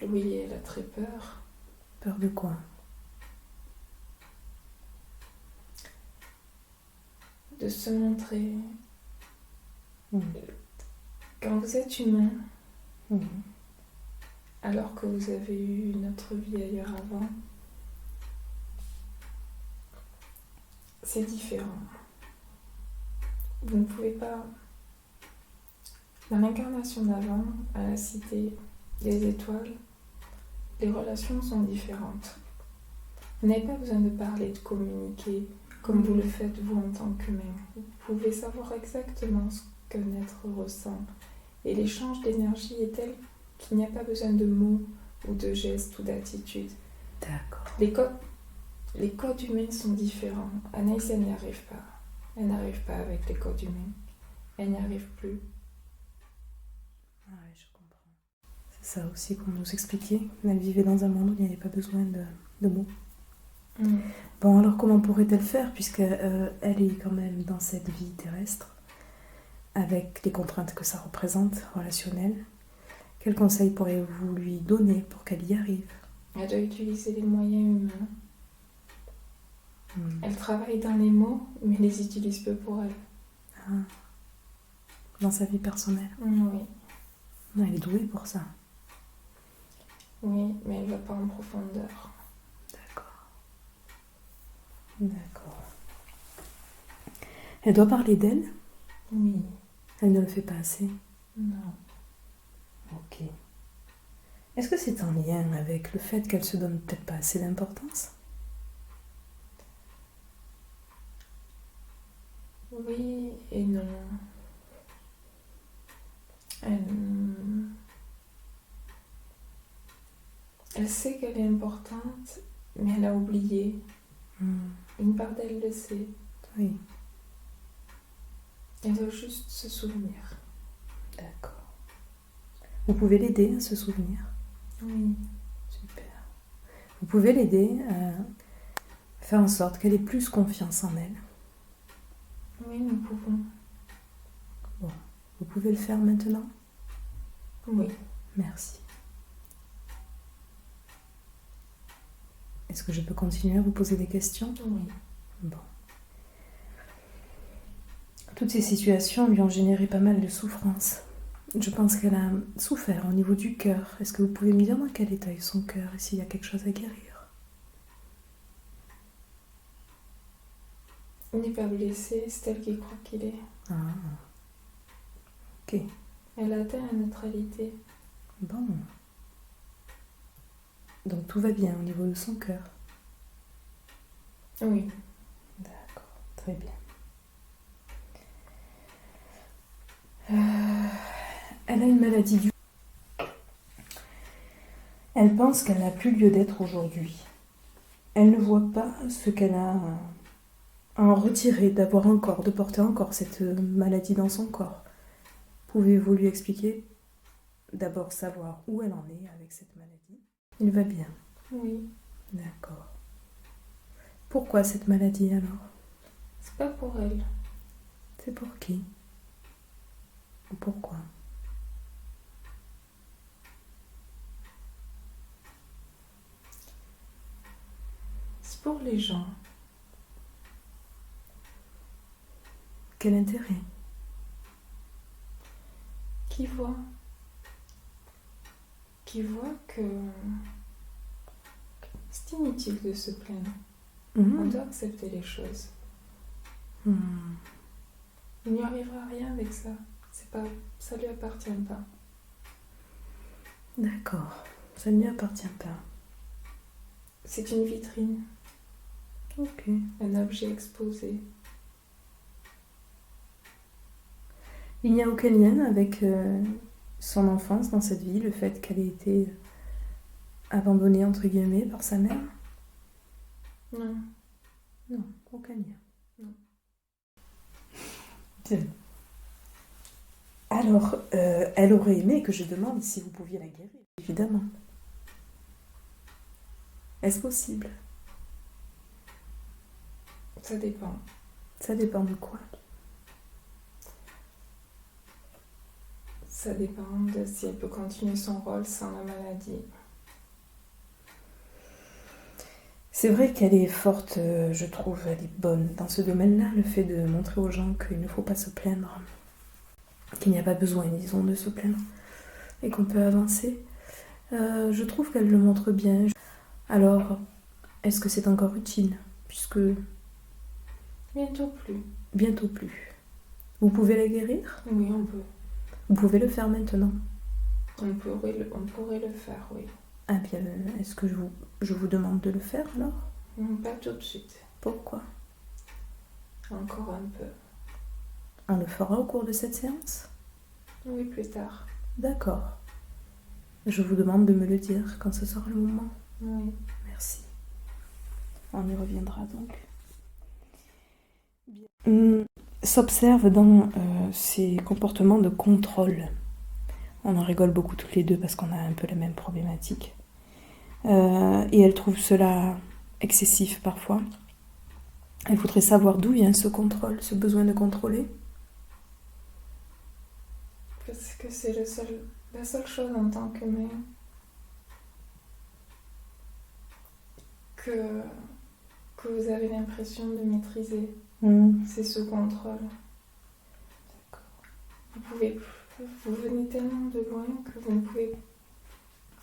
Oui, elle a très peur. Peur de quoi? De se montrer. Quand vous êtes humain, alors que vous avez eu une autre vie ailleurs avant, c'est différent. Vous ne pouvez pas... Dans l'incarnation d'avant, à la cité des étoiles, les relations sont différentes. Vous n'avez pas besoin de parler, de communiquer comme vous le faites vous en tant qu'humain. Vous pouvez savoir exactement ce qu'un être ressent. Et l'échange d'énergie est tel qu'il n'y a pas besoin de mots ou de gestes ou d'attitudes. D'accord. Les codes humains sont différents. Anaïs, elle n'y arrive pas. Elle n'arrive pas avec les codes humains. Elle n'y arrive plus. Ah oui, je comprends. C'est ça aussi qu'on nous expliquait. Elle vivait dans un monde où il n'y avait pas besoin de mots. Bon, alors comment pourrait-elle faire, puisqu'elle est quand même dans cette vie terrestre, avec les contraintes que ça représente, relationnelles? Quels conseils pourriez-vous lui donner pour qu'elle y arrive? Elle doit utiliser les moyens humains. Elle travaille dans les mots, mais les utilise peu pour elle. Dans sa vie personnelle? Oui. Elle est douée pour ça. Oui, mais elle ne va pas en profondeur. D'accord. Elle doit parler d'elle? Oui. Elle ne le fait pas assez? Non. Ok. Est-ce que c'est en lien avec le fait qu'elle se donne peut-être pas assez d'importance? Oui, et et non. Elle sait qu'elle est importante, mais elle a oublié. Une part d'elle le sait. Oui, Elle doit juste se souvenir. d'accord. Vous pouvez l'aider à se souvenir. Oui. Super. Vous pouvez l'aider à faire en sorte qu'elle ait plus confiance en elle. Oui, nous pouvons. Vous pouvez le faire maintenant? Oui. Merci. Est-ce que je peux continuer à vous poser des questions? Oui. Bon. Toutes ces situations lui ont généré pas mal de souffrance. Je pense qu'elle a souffert au niveau du cœur. Est-ce que vous pouvez me dire dans quel état est son cœur et s'il y a quelque chose à guérir? Il n'est pas blessé, c'est elle qui croit qu'il est. Ah, ok. Elle a atteint la neutralité. Bon. Donc tout va bien au niveau de son cœur. Oui. D'accord, très bien. Elle a une maladie du... Elle pense qu'elle n'a plus lieu d'être aujourd'hui. Elle ne voit pas ce qu'elle a à en retirer, de porter encore cette maladie dans son corps. Pouvez-vous lui expliquer? D'abord savoir où elle en est avec cette maladie. Il va bien. Oui. D'accord. Pourquoi cette maladie alors? C'est pas pour elle. C'est pour qui? Pourquoi? C'est pour les gens. Quel intérêt? Qui voient que c'est inutile de se plaindre. On doit accepter les choses. Il n'y arrivera rien avec ça. Ça lui appartient pas. D'accord, ça ne lui appartient pas. C'est une vitrine, Ok. un objet exposé. Il n'y a aucun lien avec son enfance dans cette vie, le fait qu'elle ait été abandonnée entre guillemets par sa mère? Non. Non, aucun lien. Non. Bien. Alors, elle aurait aimé que je demande si vous pouviez la guérir, évidemment. Est-ce possible? Ça dépend. Ça dépend de quoi? Ça dépend de si elle peut continuer son rôle sans la maladie. C'est vrai qu'elle est forte, je trouve, elle est bonne dans ce domaine-là, le fait de montrer aux gens qu'il ne faut pas se plaindre, qu'il n'y a pas besoin, disons, de se plaindre, et qu'on peut avancer. Je trouve qu'elle le montre bien. Alors, est-ce que c'est encore utile? Puisque... Bientôt plus. Bientôt plus. Vous pouvez la guérir? Oui, on peut. Vous pouvez le faire maintenant? On pourrait le faire, oui. Ah bien, est-ce que je vous demande de le faire alors? Non, pas tout de suite. Pourquoi? Encore un peu. On le fera au cours de cette séance? Oui, plus tard. D'accord. Je vous demande de me le dire quand ce sera le moment. Oui. Merci. On y reviendra donc. S'observe dans ces comportements de contrôle. On en rigole beaucoup toutes les deux parce qu'on a un peu la même problématique. Et elle trouve cela excessif parfois. Elle voudrait savoir d'où vient ce contrôle, ce besoin de contrôler. Parce que c'est la seule chose en tant qu'humain que vous avez l'impression de maîtriser. C'est ce contrôle. Vous venez tellement de loin que vous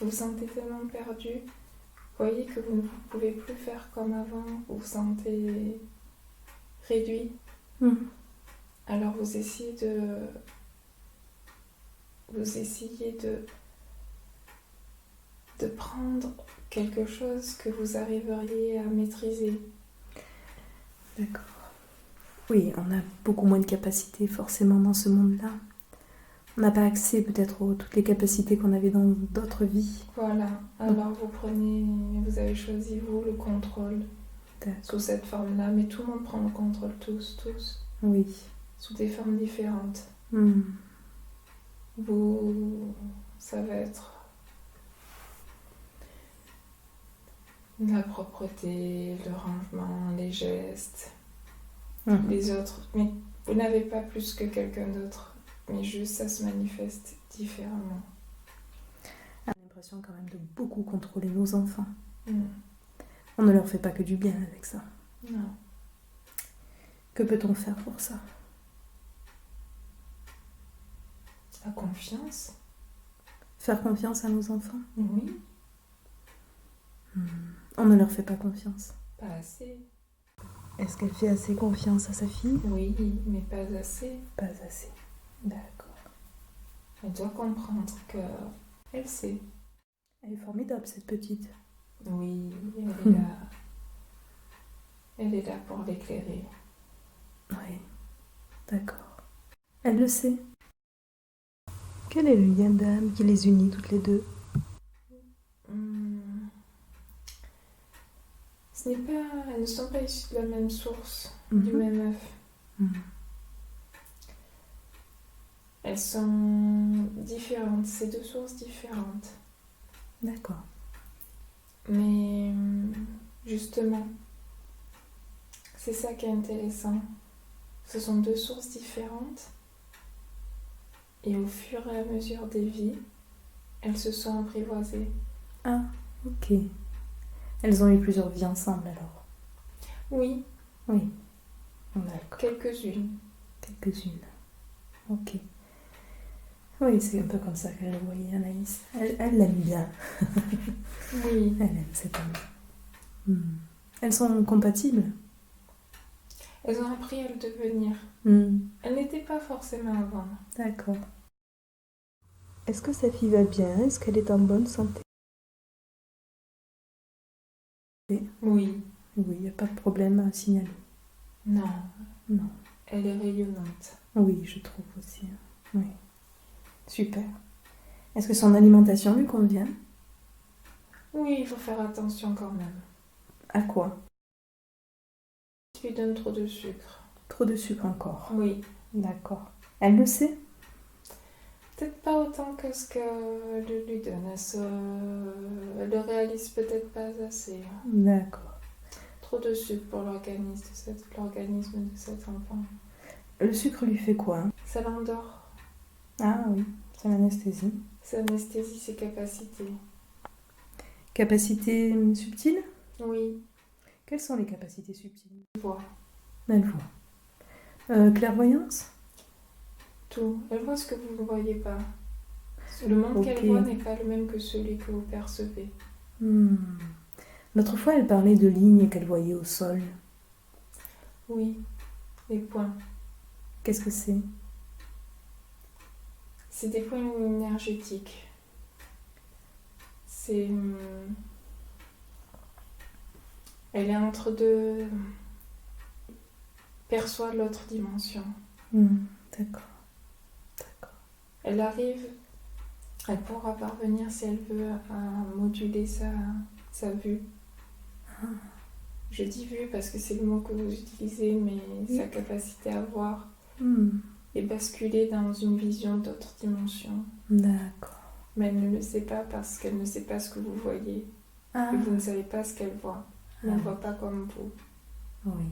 vous sentez tellement perdu. Vous voyez que vous ne pouvez plus faire comme avant. Vous vous sentez réduit. Alors vous essayez de prendre quelque chose que vous arriveriez à maîtriser. D'accord. Oui, on a beaucoup moins de capacités forcément dans ce monde-là. On n'a pas accès peut-être aux toutes les capacités qu'on avait dans d'autres vies. Voilà, alors vous avez choisi vous le contrôle sous cette forme-là, mais tout le monde prend le contrôle, tous, Oui. sous des formes différentes. Vous, ça va être la propreté, le rangement, les gestes, les autres, mais vous n'avez pas plus que quelqu'un d'autre, mais juste ça se manifeste différemment. On a l'impression quand même de beaucoup contrôler nos enfants. On ne leur fait pas que du bien avec ça. Non. Que peut-on faire pour ça? La confiance. Faire confiance à nos enfants? Oui. On ne leur fait pas confiance. Pas assez. Est-ce qu'elle fait assez confiance à sa fille? Oui, mais pas assez. Pas assez. D'accord. Elle doit comprendre que elle sait. Elle est formidable, cette petite. Oui, elle est là. Elle est là pour l'éclairer. Oui, d'accord. Elle le sait. Quel est le lien d'âme qui les unit toutes les deux? Elles ne sont pas issues de la même source, du même œuf. Elles sont différentes, c'est deux sources différentes. D'accord. Mais justement, c'est ça qui est intéressant. Ce sont deux sources différentes. Et au fur et à mesure des vies, elles se sont apprivoisées. Ah, ok. Elles ont eu plusieurs vies ensemble alors? Oui. Oui. D'accord. Quelques-unes. Quelques-unes. Ok. Oui, c'est un peu comme ça qu'elle voyait Anaïs. Elle l'aime bien. Oui. Elle aime cette amie. Elles sont compatibles? Elles ont appris à le devenir. Elles n'étaient pas forcément avant. D'accord. Est-ce que sa fille va bien? Est-ce qu'elle est en bonne santé? Oui. Oui, il n'y a pas de problème à signaler. Non. Non. Elle est rayonnante. Oui, je trouve aussi. Oui. Super. Est-ce que son alimentation lui convient? Oui, il faut faire attention quand même. À quoi? Tu lui donnes trop de sucre. Trop de sucre encore? Oui. D'accord. Elle le sait? Peut-être pas autant que ce que je lui donne. Elle le réalise peut-être pas assez. D'accord. Trop de sucre pour l'organisme de cet enfant. Le sucre lui fait quoi? Ça l'endort. Ah oui, c'est l'anesthésie. Ça anesthésie ses capacités. Capacités subtiles? Oui. Quelles sont les capacités subtiles? Elle voit. Elle voit. Clairvoyance? Tout. Elle voit ce que vous ne voyez pas. Le monde qu'elle voit n'est pas le même que celui que vous percevez. L'autre fois, elle parlait de lignes qu'elle voyait au sol. Oui, les points. Qu'est-ce que c'est? C'est des points énergétiques. C'est... Elle est entre deux... perçoit l'autre dimension. D'accord. Elle arrive, elle pourra parvenir si elle veut à moduler sa vue. Je dis vue parce que c'est le mot que vous utilisez, mais sa capacité à voir et basculer dans une vision d'autre dimension. D'accord. Mais elle ne le sait pas parce qu'elle ne sait pas ce que vous voyez. Et vous ne savez pas ce qu'elle voit. Elle ne voit pas comme vous. Oui.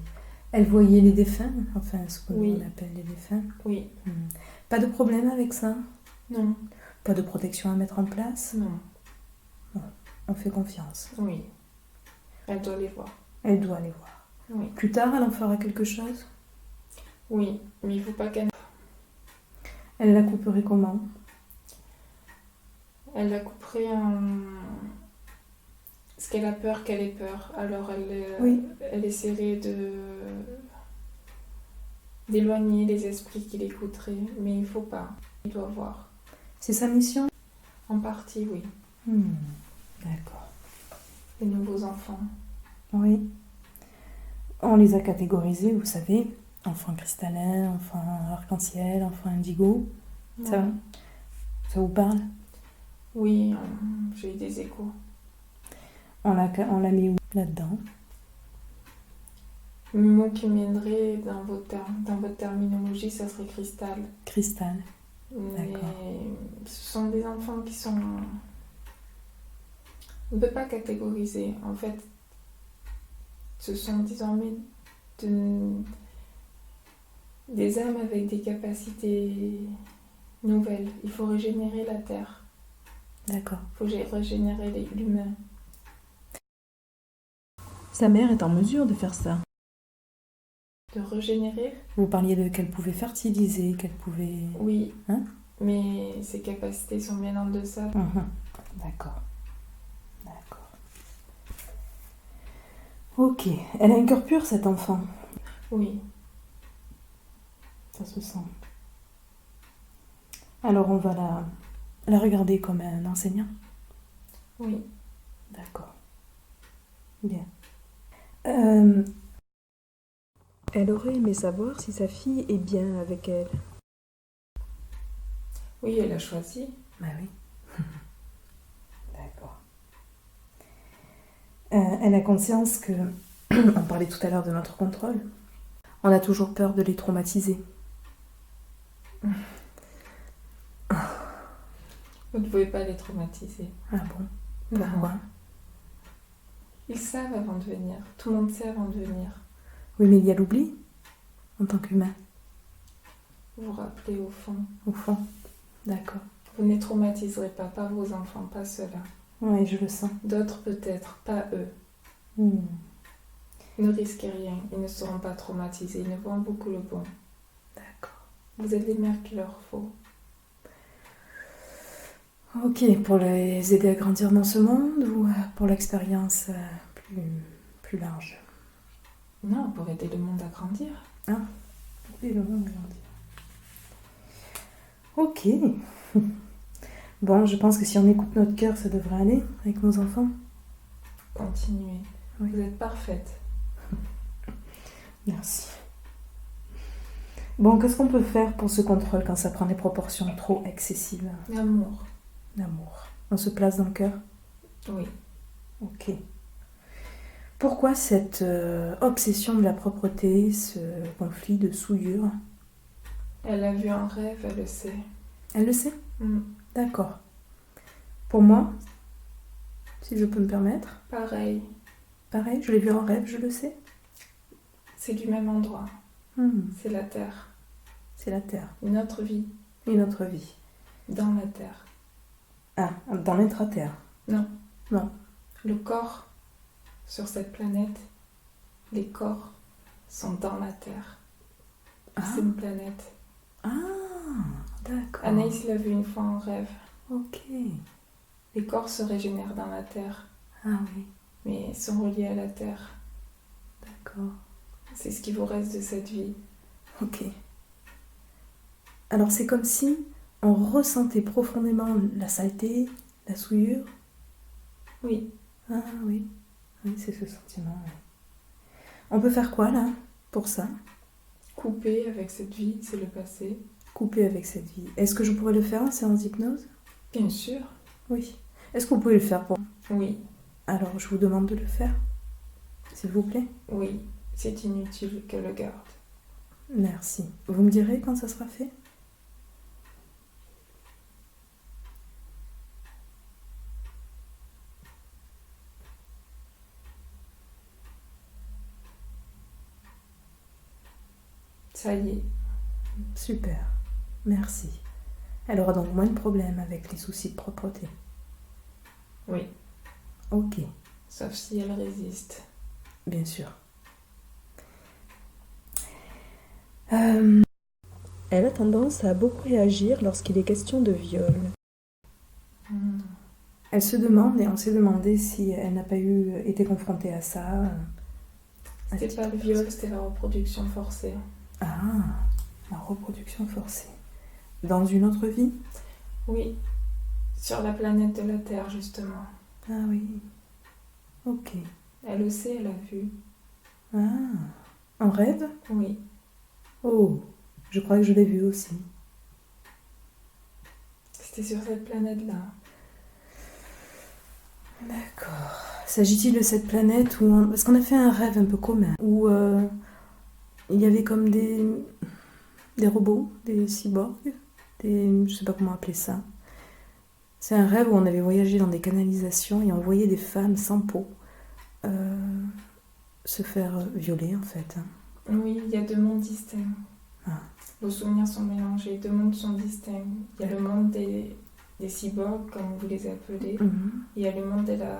Elle voyait les défunts, enfin ce qu'on appelle les défunts. Oui. Pas de problème avec ça? Non. Pas de protection à mettre en place? Non. Bon, on fait confiance. Oui. Elle doit les voir. Elle doit les voir. Oui. Plus tard, elle en fera quelque chose? Oui, mais il ne faut pas qu'elle... Elle la couperait comment? Elle la couperait en... Parce qu'elle a peur qu'elle ait peur. Alors elle essaierait d'éloigner les esprits qui l'écouteraient. Mais il ne faut pas. Il doit voir. C'est sa mission? En partie, oui. D'accord. Les nouveaux enfants. Oui. On les a catégorisés, vous savez. Enfant cristallin, enfant arc-en-ciel, enfant indigo. Ça va? Ouais. Ça vous parle? Oui, j'ai eu des échos. On l'a mis où là-dedans? Le mot qui me viendrait dans votre terminologie, ça serait cristal. Cristal. Mais D'accord. ce sont des enfants qui sont... On ne peut pas catégoriser. En fait, ce sont désormais des âmes avec des capacités nouvelles. Il faut régénérer la Terre. D'accord. Il faut régénérer l'humain. Sa mère est en mesure de faire ça. De régénérer, Vous parliez de qu'elle pouvait fertiliser, qu'elle pouvait... oui. Hein? Mais ses capacités sont bien en deçà. Mhm. D'accord. D'accord. Ok. Elle a un cœur pur, cet enfant. Oui. Ça se sent. Alors on va la regarder comme un enseignant. Oui. D'accord. Bien. Elle aurait aimé savoir si sa fille est bien avec elle. Oui, elle a choisi. Bah oui. D'accord. Elle a conscience que... On parlait tout à l'heure de notre contrôle. On a toujours peur de les traumatiser. Vous ne pouvez pas les traumatiser. Ah bon? Pourquoi? Ils savent avant de venir. Tout le monde sait avant de venir. Oui, mais il y a l'oubli, en tant qu'humain, Vous vous rappelez au fond. au fond. D'accord. Vous ne les traumatiserez pas vos enfants, pas ceux-là. Oui, je le sens. D'autres peut-être, pas eux. Hmm. Ne risquez rien, ils ne seront pas traumatisés, ils ne voient beaucoup le bon. D'accord. Vous êtes les mères qu'il leur faut. Ok, pour les aider à grandir dans ce monde ou pour l'expérience plus large? Non, pour aider le monde à grandir. Oui, le monde grandir. Ok. Bon, je pense que si on écoute notre cœur, ça devrait aller avec nos enfants. Continuez. Oui. Vous êtes parfaite. Merci. Bon, qu'est-ce qu'on peut faire pour ce contrôle quand ça prend des proportions trop excessives? L'amour. L'amour. On se place dans le cœur? Oui. Ok. Pourquoi cette obsession de la propreté, ce conflit de souillure? Elle a vu un rêve, elle le sait. Elle le sait? Mm. D'accord. Pour moi, si je peux me permettre, Pareil, pareil, je l'ai vu en rêve, je le sais. c'est du même endroit. C'est la Terre. C'est la Terre. Une autre vie. Une autre vie. Dans la Terre. Ah, dans l'intra-terre. Non. Non. Le corps sur cette planète, les corps sont dans la Terre. Ah. C'est une planète. Ah, d'accord. Anaïs l'a vu une fois en rêve. Ok. Les corps se régénèrent dans la Terre, Ah oui, mais sont reliés à la Terre. d'accord. C'est ce qui vous reste de cette vie. Ok. Alors c'est comme si on ressentait profondément la saleté, la souillure. Oui. Ah oui, oui, c'est ce sentiment. Oui. On peut faire quoi là pour ça? Couper avec cette vie, c'est le passé. Couper avec cette vie. Est-ce que je pourrais le faire en séance d'hypnose? Bien sûr. Oui. Est-ce que vous pouvez le faire pour... Oui. Alors je vous demande de le faire, s'il vous plaît. Oui. C'est inutile que le garde. Merci. Vous me direz quand ça sera fait? Ça y est. Super. Merci. Elle aura donc moins de problèmes avec les soucis de propreté. Oui. Ok, Sauf si elle résiste. bien sûr. Elle a tendance à beaucoup réagir lorsqu'il est question de viol. Elle se demande, et on s'est demandé si elle n'a pas été confrontée à ça. C'était pas le viol, c'était la reproduction forcée. Ah, la reproduction forcée. Dans une autre vie? Oui. Sur la planète de la Terre, justement. Ah oui. Ok. Elle le sait, elle a vu. Ah, en rêve? Oui. Oh, je crois que je l'ai vu aussi. C'était sur cette planète-là. D'accord. S'agit-il de cette planète où... Parce qu'on a fait un rêve un peu commun, où il y avait comme des robots, des cyborgs, je sais pas comment appeler ça. C'est un rêve où on avait voyagé dans des canalisations et on voyait des femmes sans peau se faire violer en fait. Oui, il y a deux mondes distincts. Ah. Vos souvenirs sont mélangés, deux mondes sont distincts. Il y a le monde des cyborgs, comme vous les appelez. Il y a le monde de la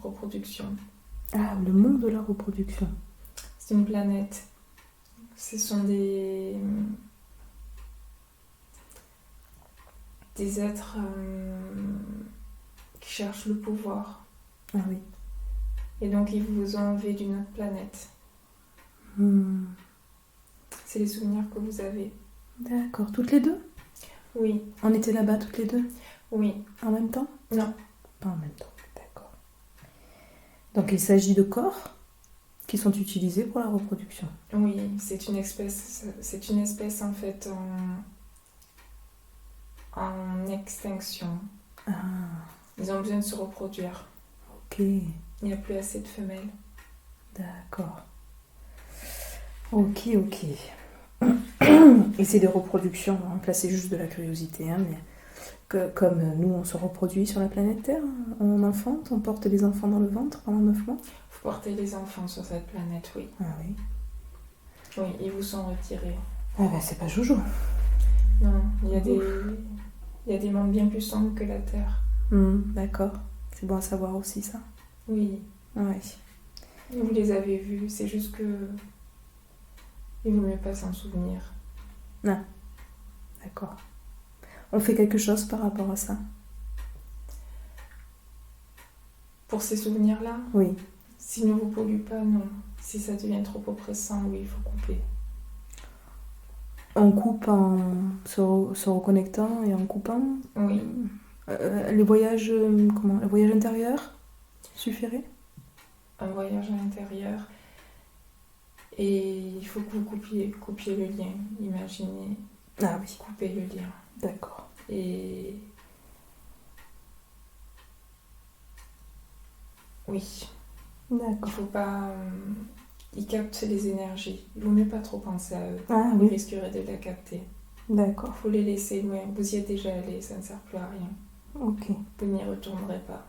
reproduction. Ah, le monde de la reproduction. C'est une planète. Ce sont des êtres qui cherchent le pouvoir. Ah oui. Et donc ils vous ont enlevé d'une autre planète. C'est les souvenirs que vous avez. D'accord. Toutes les deux? Oui. On était là-bas toutes les deux? Oui. En même temps? Non. Pas en même temps. D'accord. Donc il s'agit de corps qui sont utilisés pour la reproduction. Oui, c'est une espèce en fait en extinction. Ah. Ils ont besoin de se reproduire. Ok. Il n'y a plus assez de femelles. D'accord. Ok. Et c'est des reproductions, donc là c'est juste de la curiosité, hein, mais comme nous on se reproduit sur la planète Terre, on enfante, on porte les enfants dans le ventre pendant 9 mois. Vous portez les enfants sur cette planète, oui. Ah oui. Oui, ils vous sont retirés. Ah ben c'est pas joujou. Non, il y a des mondes bien plus sombres que la Terre. D'accord. C'est bon à savoir aussi ça. Oui. Ouais. Vous les avez vus, c'est juste que il vaut mieux pas s'en souvenir. Non. D'accord. On fait quelque chose par rapport à ça? Pour ces souvenirs-là? Oui. S'ils ne vous polluent pas, non. Si ça devient trop oppressant, oui, il faut couper. On coupe en se reconnectant et en coupant? Oui. Les voyages, le voyage intérieur suffirait? Un voyage à l'intérieur. Et il faut que vous coupiez le lien. Imaginez. Ah oui. Couper le lien. D'accord. Et... oui. D'accord. Il faut pas... ils captent les énergies. Il vaut mieux pas trop penser à eux. Ah Vous oui. risquerez de la capter. D'accord. Il faut les laisser loin. Vous y êtes déjà allé, ça ne sert plus à rien. Ok. Vous n'y retournerez pas.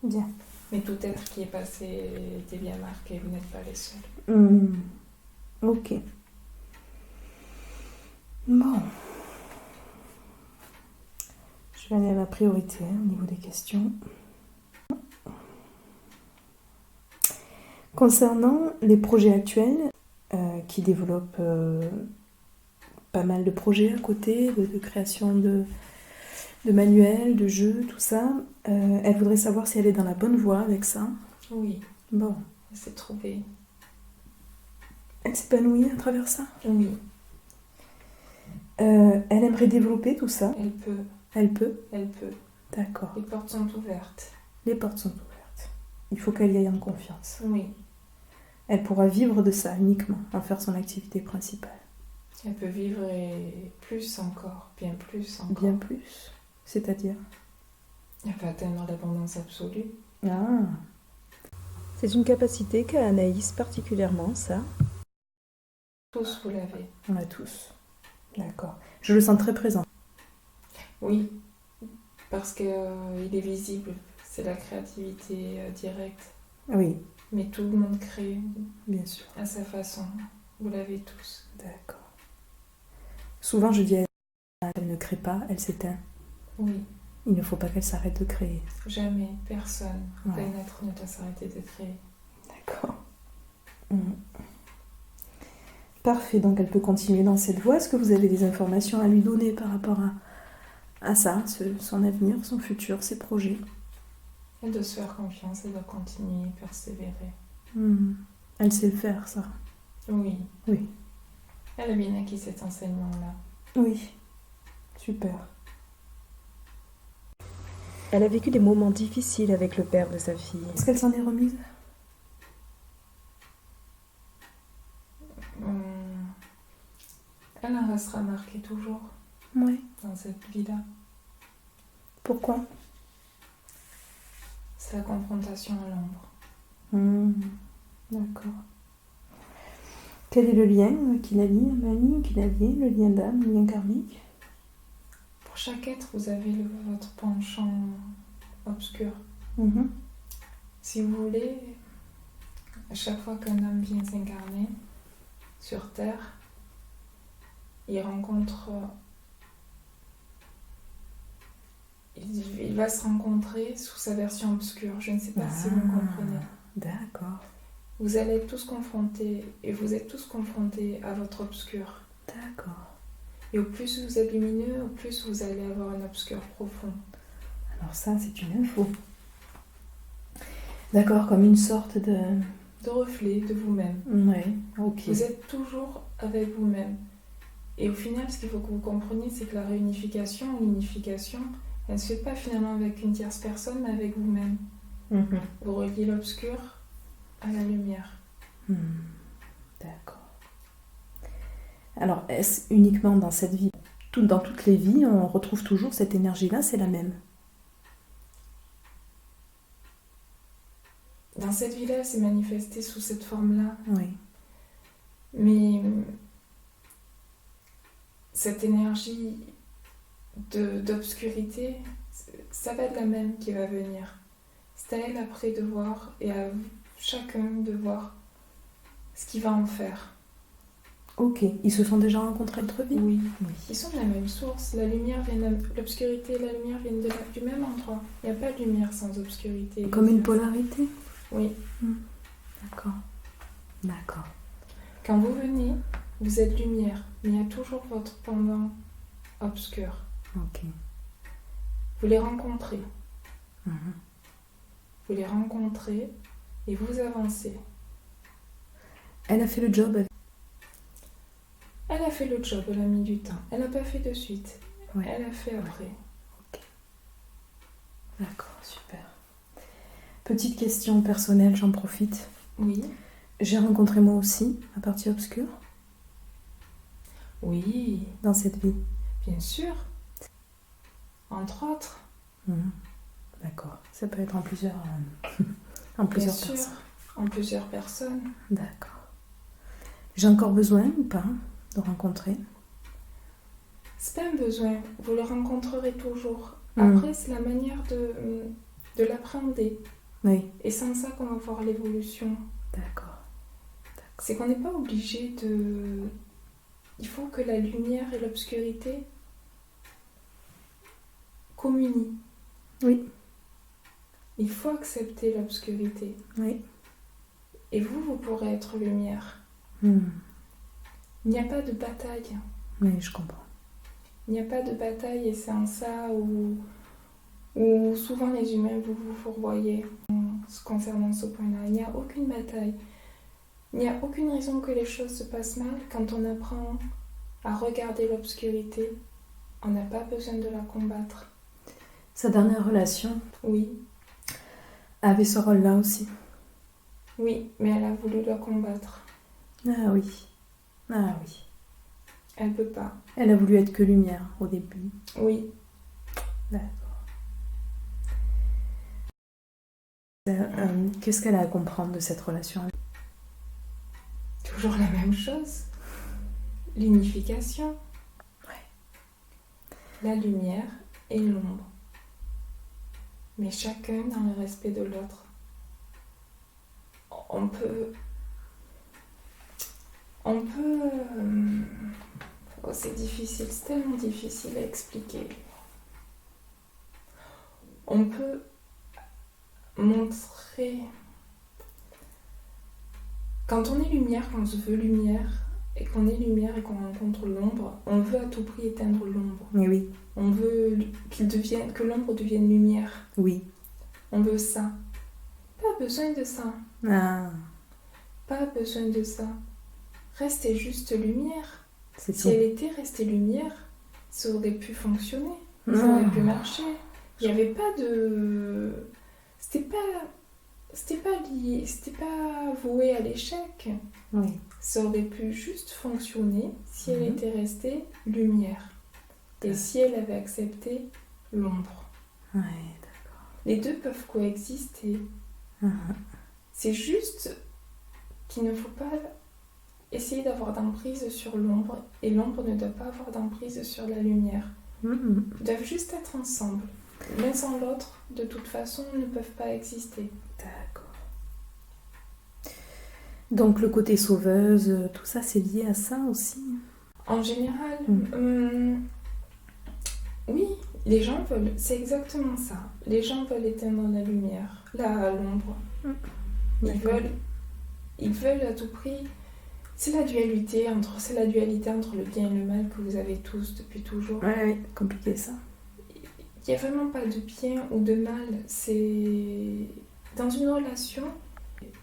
Bien. Mais tout être qui est passé était bien marqué. Vous n'êtes pas les seuls. Ok. Bon. Je vais aller à ma priorité au niveau des questions. Concernant les projets actuels, qui développent pas mal de projets à côté, de création de manuels, de jeux, tout ça, elle voudrait savoir si elle est dans la bonne voie avec ça. Oui. Bon. Elle s'est trouvée. Elle s'épanouit à travers ça? Oui. Elle aimerait développer tout ça? Elle peut. Elle peut? Elle peut. D'accord. Les portes sont ouvertes. Les portes sont ouvertes. Il faut qu'elle y aille en confiance. Oui. Elle pourra vivre de ça uniquement, en faire son activité principale. Elle peut vivre et plus encore, bien plus encore. Bien plus? C'est-à-dire? Elle peut atteindre l'abondance absolue. Ah. C'est une capacité qu'a Anaïs particulièrement, ça. Tous vous l'avez. On l'a tous. D'accord. Je le sens très présent. Oui, parce qu'il est visible. C'est la créativité directe. Oui, Mais tout le monde crée bien sûr. à sa façon. Vous l'avez tous. D'accord. Souvent, je dis à elle, elle ne crée pas, elle s'éteint. Oui, Il ne faut pas qu'elle s'arrête de créer. jamais, personne, Ouais. aucun être ne doit s'arrêter de créer. D'accord. Parfait, donc elle peut continuer dans cette voie. Est-ce que vous avez des informations à lui donner par rapport à ça, son avenir, son futur, ses projets? Elle doit se faire confiance, elle doit continuer, persévérer. Elle sait le faire, ça. Oui. Oui. Elle a bien acquis cet enseignement-là. Oui. Super. Elle a vécu des moments difficiles avec le père de sa fille. Est-ce qu'elle s'en est remise? restera marqué toujours Oui. dans cette vie-là. Pourquoi? C'est la confrontation à l'ombre. D'accord. Quel est le lien qui la lie, Amani, qui la lie, le lien d'âme, le lien karmique? Pour chaque être, vous avez votre penchant obscur. Si vous voulez, à chaque fois qu'un homme vient s'incarner sur Terre, il rencontre... Il va se rencontrer sous sa version obscure. Je ne sais pas si vous me comprenez. D'accord. Vous allez être tous confrontés, et vous êtes tous confrontés à votre obscur. D'accord. Et au plus vous êtes lumineux, au plus vous allez avoir un obscur profond. Alors ça, c'est une info. D'accord, comme une sorte de... De reflet de vous-même. Oui, ok. Vous êtes toujours avec vous-même. Et au final, ce qu'il faut que vous compreniez, c'est que la réunification ou l'unification, elle ne se fait pas finalement avec une tierce personne, mais avec vous-même. Vous reliez l'obscur à la lumière. D'accord. Alors, est-ce uniquement dans cette vie, dans toutes les vies, on retrouve toujours cette énergie-là, c'est la même? Dans cette vie-là, elle s'est manifestée sous cette forme-là. Oui. Mais cette énergie d'obscurité, ça va être la même qui va venir. C'est à elle après de voir et à chacun de voir ce qu'il va en faire. Ok, ils se sont déjà rencontrés entre vie? Oui. Ils sont de la même source. La lumière vient l'obscurité et la lumière viennent du même endroit. Il n'y a pas de lumière sans obscurité. Comme une polarité? Oui. D'accord. D'accord. Quand vous venez, vous êtes lumière, mais il y a toujours votre pendant obscur. Ok. Vous les rencontrez. Vous les rencontrez et vous avancez. Elle a fait le job. Elle a fait le job, elle a mis du temps. Elle n'a pas fait de suite. Ouais. Elle a fait après. Ok. D'accord, super. Petite question personnelle, j'en profite. Oui. J'ai rencontré moi aussi ma partie obscure Oui. dans cette vie. Bien sûr. Entre autres. D'accord. Ça peut être en plusieurs, Bien personnes. sûr. En plusieurs personnes. D'accord. J'ai encore besoin ou pas de rencontrer? C'est pas un besoin. Vous le rencontrerez toujours. Après, c'est la manière de l'appréhender. Oui. Et c'est en ça qu'on va voir l'évolution. D'accord. C'est qu'on n'est pas obligé de... Il faut que la lumière et l'obscurité communient. Oui. Il faut accepter l'obscurité. Oui. Et vous pourrez être lumière. Il n'y a pas de bataille. Oui, je comprends. Il n'y a pas de bataille et c'est en ça où souvent les humains vous fourvoyez concernant ce point-là. Il n'y a aucune bataille. Il n'y a aucune raison que les choses se passent mal quand on apprend à regarder l'obscurité. On n'a pas besoin de la combattre. Sa dernière relation Oui. avait ce rôle-là aussi. Oui, mais elle a voulu la combattre. Ah oui. Ah oui. Elle peut pas. Elle a voulu être que lumière au début. Oui. D'accord. Qu'est-ce qu'elle a à comprendre de cette relation? Toujours la même chose. L'unification. La lumière et l'ombre. Mais chacun dans le respect de l'autre. On peut... Oh, c'est difficile, c'est tellement difficile à expliquer. On peut montrer... Quand on est lumière, quand on se veut lumière, et qu'on est lumière et qu'on rencontre l'ombre, on veut à tout prix éteindre l'ombre. Oui. On veut que l'ombre devienne lumière. Oui. On veut ça. Pas besoin de ça. Ah. Pas besoin de ça. Restez juste lumière. C'est Si tout. elle était restée lumière, ça aurait pu fonctionner. Ça aurait pu marcher. Il n'y avait pas de... c'était pas lié, c'était pas voué à l'échec. Oui. Ça aurait pu juste fonctionner si elle Mhm. était restée lumière. Et si elle avait accepté l'ombre. Ouais. Les deux peuvent coexister. Mhm. C'est juste qu'il ne faut pas essayer d'avoir d'emprise sur l'ombre. Et l'ombre ne doit pas avoir d'emprise sur la lumière. Mhm. Ils doivent juste être ensemble. L'un sans l'autre, de toute façon, ne peuvent pas exister. D'accord. Donc le côté sauveuse, tout ça, c'est lié à ça aussi. En général, oui, les gens veulent, c'est exactement ça. Les gens veulent éteindre la lumière, l'ombre. D'accord. Ils veulent à tout prix. C'est la dualité entre le bien et le mal que vous avez tous depuis toujours. Ouais, compliqué ça. Il n'y a vraiment pas de bien ou de mal. C'est dans une relation.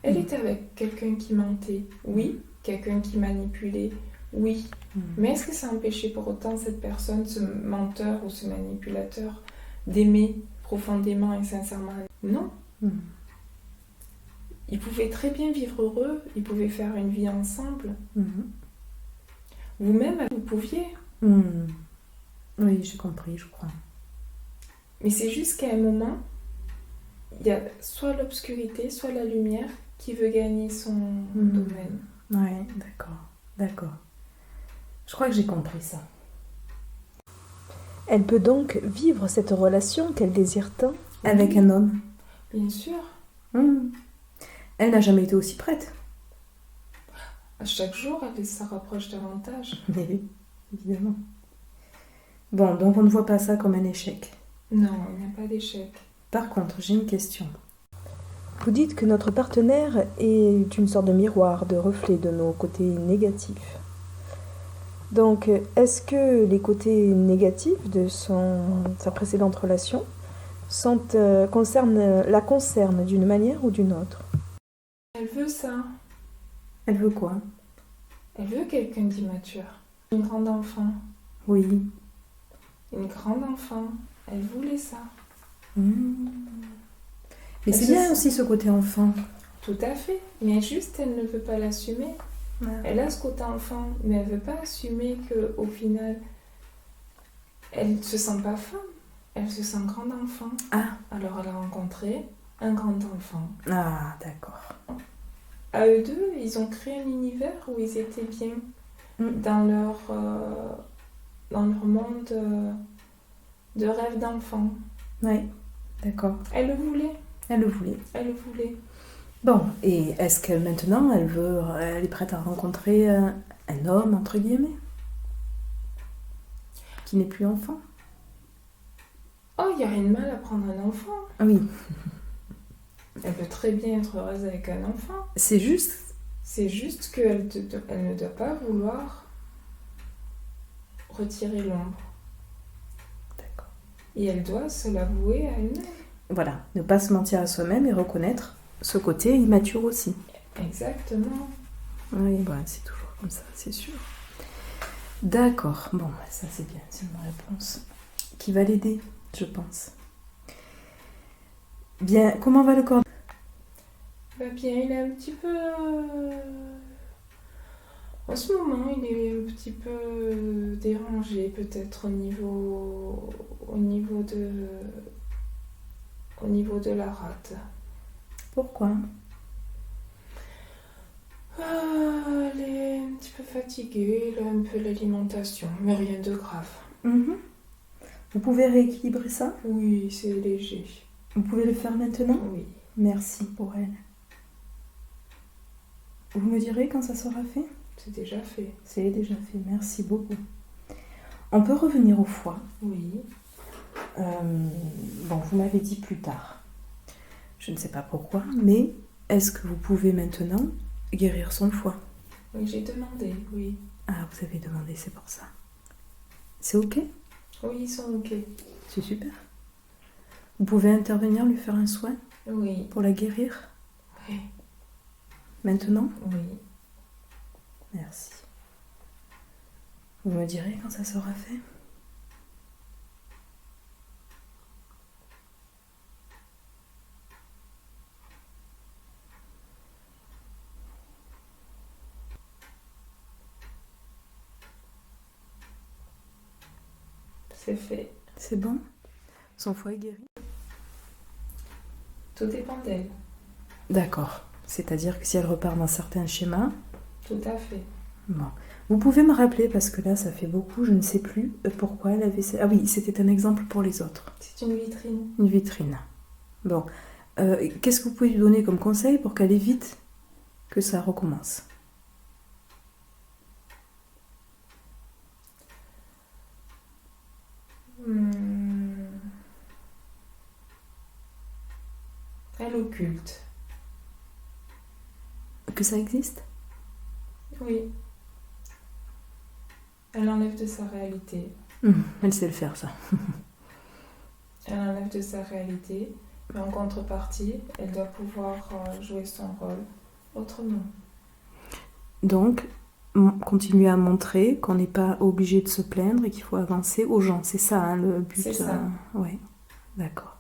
Elle était avec quelqu'un qui mentait, oui. Quelqu'un qui manipulait, oui. Mais est-ce que ça empêchait pour autant cette personne, ce menteur ou ce manipulateur, d'aimer profondément et sincèrement? Non. Ils pouvaient très bien vivre heureux, ils pouvaient faire une vie ensemble. Vous-même, vous pouviez. Oui, j'ai compris, je crois. Mais c'est juste qu'à un moment, il y a soit l'obscurité, soit la lumière qui veut gagner son domaine. Ouais, d'accord. Je crois que j'ai compris ça. Elle peut donc vivre cette relation qu'elle désire tant Avec un homme. Bien sûr. Elle n'a jamais été aussi prête. À chaque jour, elle se rapproche davantage. Mais oui, évidemment. Bon, donc on ne voit pas ça comme un échec. Non, il n'y a pas d'échec. Par contre, j'ai une question. Vous dites que notre partenaire est une sorte de miroir, de reflet de nos côtés négatifs. Donc, est-ce que les côtés négatifs de sa précédente relation la concernent d'une manière ou d'une autre? Elle veut ça. Elle veut quoi? Elle veut quelqu'un d'immature. Une grande enfant. Oui. Une grande enfant. Elle voulait ça. Mais c'est bien aussi ce côté enfant. Tout à fait. Mais juste, elle ne veut pas l'assumer. Ouais. Elle a ce côté enfant, mais elle ne veut pas assumer qu'au final, elle ne se sent pas femme. Elle se sent grande enfant. Ah. Alors elle a rencontré un grand enfant. Ah, d'accord. À eux deux, ils ont créé un univers où ils étaient bien dans leur monde de rêve d'enfant. Oui, d'accord. Elle le voulait. Elle le voulait. Elle le voulait. Bon, et est-ce que maintenant elle est prête à rencontrer un homme, entre guillemets, qui n'est plus enfant? Oh, il n'y a rien de mal à prendre un enfant. Oui. Elle peut très bien être heureuse avec un enfant. C'est juste qu'elle elle ne doit pas vouloir retirer l'ombre. D'accord. Et elle doit se l'avouer à elle-même. Voilà, ne pas se mentir à soi-même et reconnaître ce côté immature aussi. Exactement. Oui, bah, c'est toujours comme ça, c'est sûr. D'accord, bon, ça c'est bien, c'est une réponse qui va l'aider, je pense. Bien, comment va le corps? Va bien, il est un petit peu... En ce moment, il est un petit peu dérangé, peut-être au niveau de la rate. Pourquoi? Elle est un petit peu fatiguée, elle a un peu l'alimentation, mais rien de grave. Vous pouvez rééquilibrer ça? Oui, c'est léger. Vous pouvez le faire maintenant? Oui. Merci pour elle. Vous me direz quand ça sera fait? C'est déjà fait. C'est déjà fait, merci beaucoup. On peut revenir au foie. Oui. Bon, vous m'avez dit plus tard. Je ne sais pas pourquoi, mais est-ce que vous pouvez maintenant guérir son foie? Oui, j'ai demandé, oui. Ah, vous avez demandé, c'est pour ça. C'est ok? Oui, ils sont ok. C'est super. Vous pouvez intervenir, lui faire un soin Oui. pour la guérir? Oui. Maintenant? Oui. Merci. Vous me direz quand ça sera fait? C'est fait. C'est bon? Son foie est guéri? Tout dépend d'elle. D'accord. C'est-à-dire que si elle repart dans certains schémas... Tout à fait. Bon. Vous pouvez me rappeler, parce que là, ça fait beaucoup, je ne sais plus pourquoi elle avait... Ah oui, c'était un exemple pour les autres. C'est une vitrine. Une vitrine. Bon. Qu'est-ce que vous pouvez lui donner comme conseil pour qu'elle évite que ça recommence? Elle occulte. Que ça existe? Oui. Elle enlève de sa réalité. Elle sait le faire, ça. Elle enlève de sa réalité, mais en contrepartie, elle doit pouvoir jouer son rôle autrement. Donc, continuer à montrer qu'on n'est pas obligé de se plaindre et qu'il faut avancer aux gens. C'est ça, hein, le but. C'est ça. Oui, d'accord.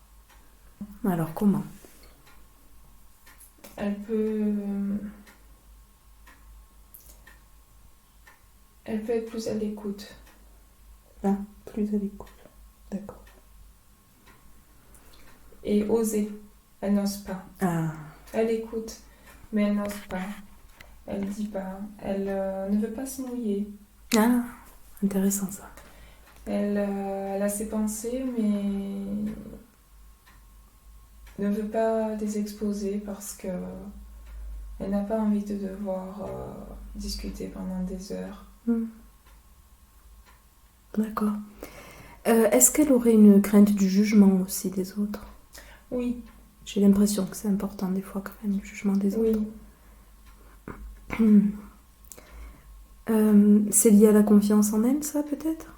Alors, comment? Elle peut être plus à l'écoute. Ah, plus à l'écoute. D'accord. Et oser. Elle n'ose pas. Ah, Elle écoute, mais elle n'ose pas. Elle dit pas. Elle ne veut pas se mouiller. ah, intéressant ça. Elle a ses pensées, mais ne veut pas les exposer parce que elle n'a pas envie de devoir discuter pendant des heures. D'accord. Est-ce qu'elle aurait une crainte du jugement aussi des autres? Oui, J'ai l'impression que c'est important des fois quand même, le jugement des autres. oui. C'est lié à la confiance en elle, ça, peut-être?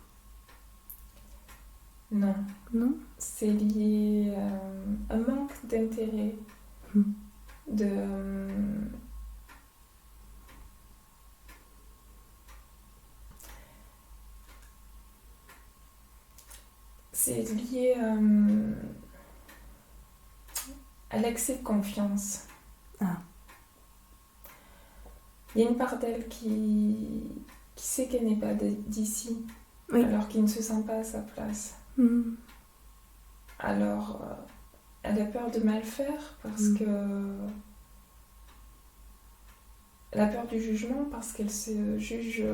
Non. Non? C'est lié à un manque d'intérêt. C'est lié à l'excès de confiance. Ah. Il y a une part d'elle qui sait qu'elle n'est pas d'ici, Oui. alors qu'il ne se sent pas à sa place. Alors, elle a peur de mal faire parce que... Elle a peur du jugement parce qu'elle se juge...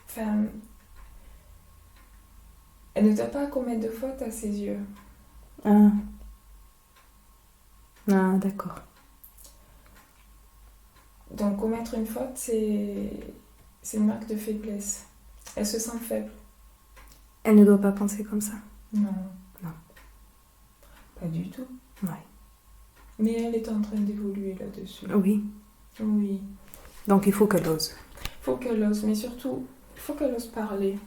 Enfin, elle ne doit pas commettre de faute à ses yeux. Ah. Ah, d'accord. Donc, commettre une faute, c'est une marque de faiblesse. Elle se sent faible. Elle ne doit pas penser comme ça. Non. Non. Pas du tout. Ouais. Mais elle est en train d'évoluer là-dessus. Oui. Oui. Donc il faut qu'elle ose. Il faut qu'elle ose, mais surtout, il faut qu'elle ose parler.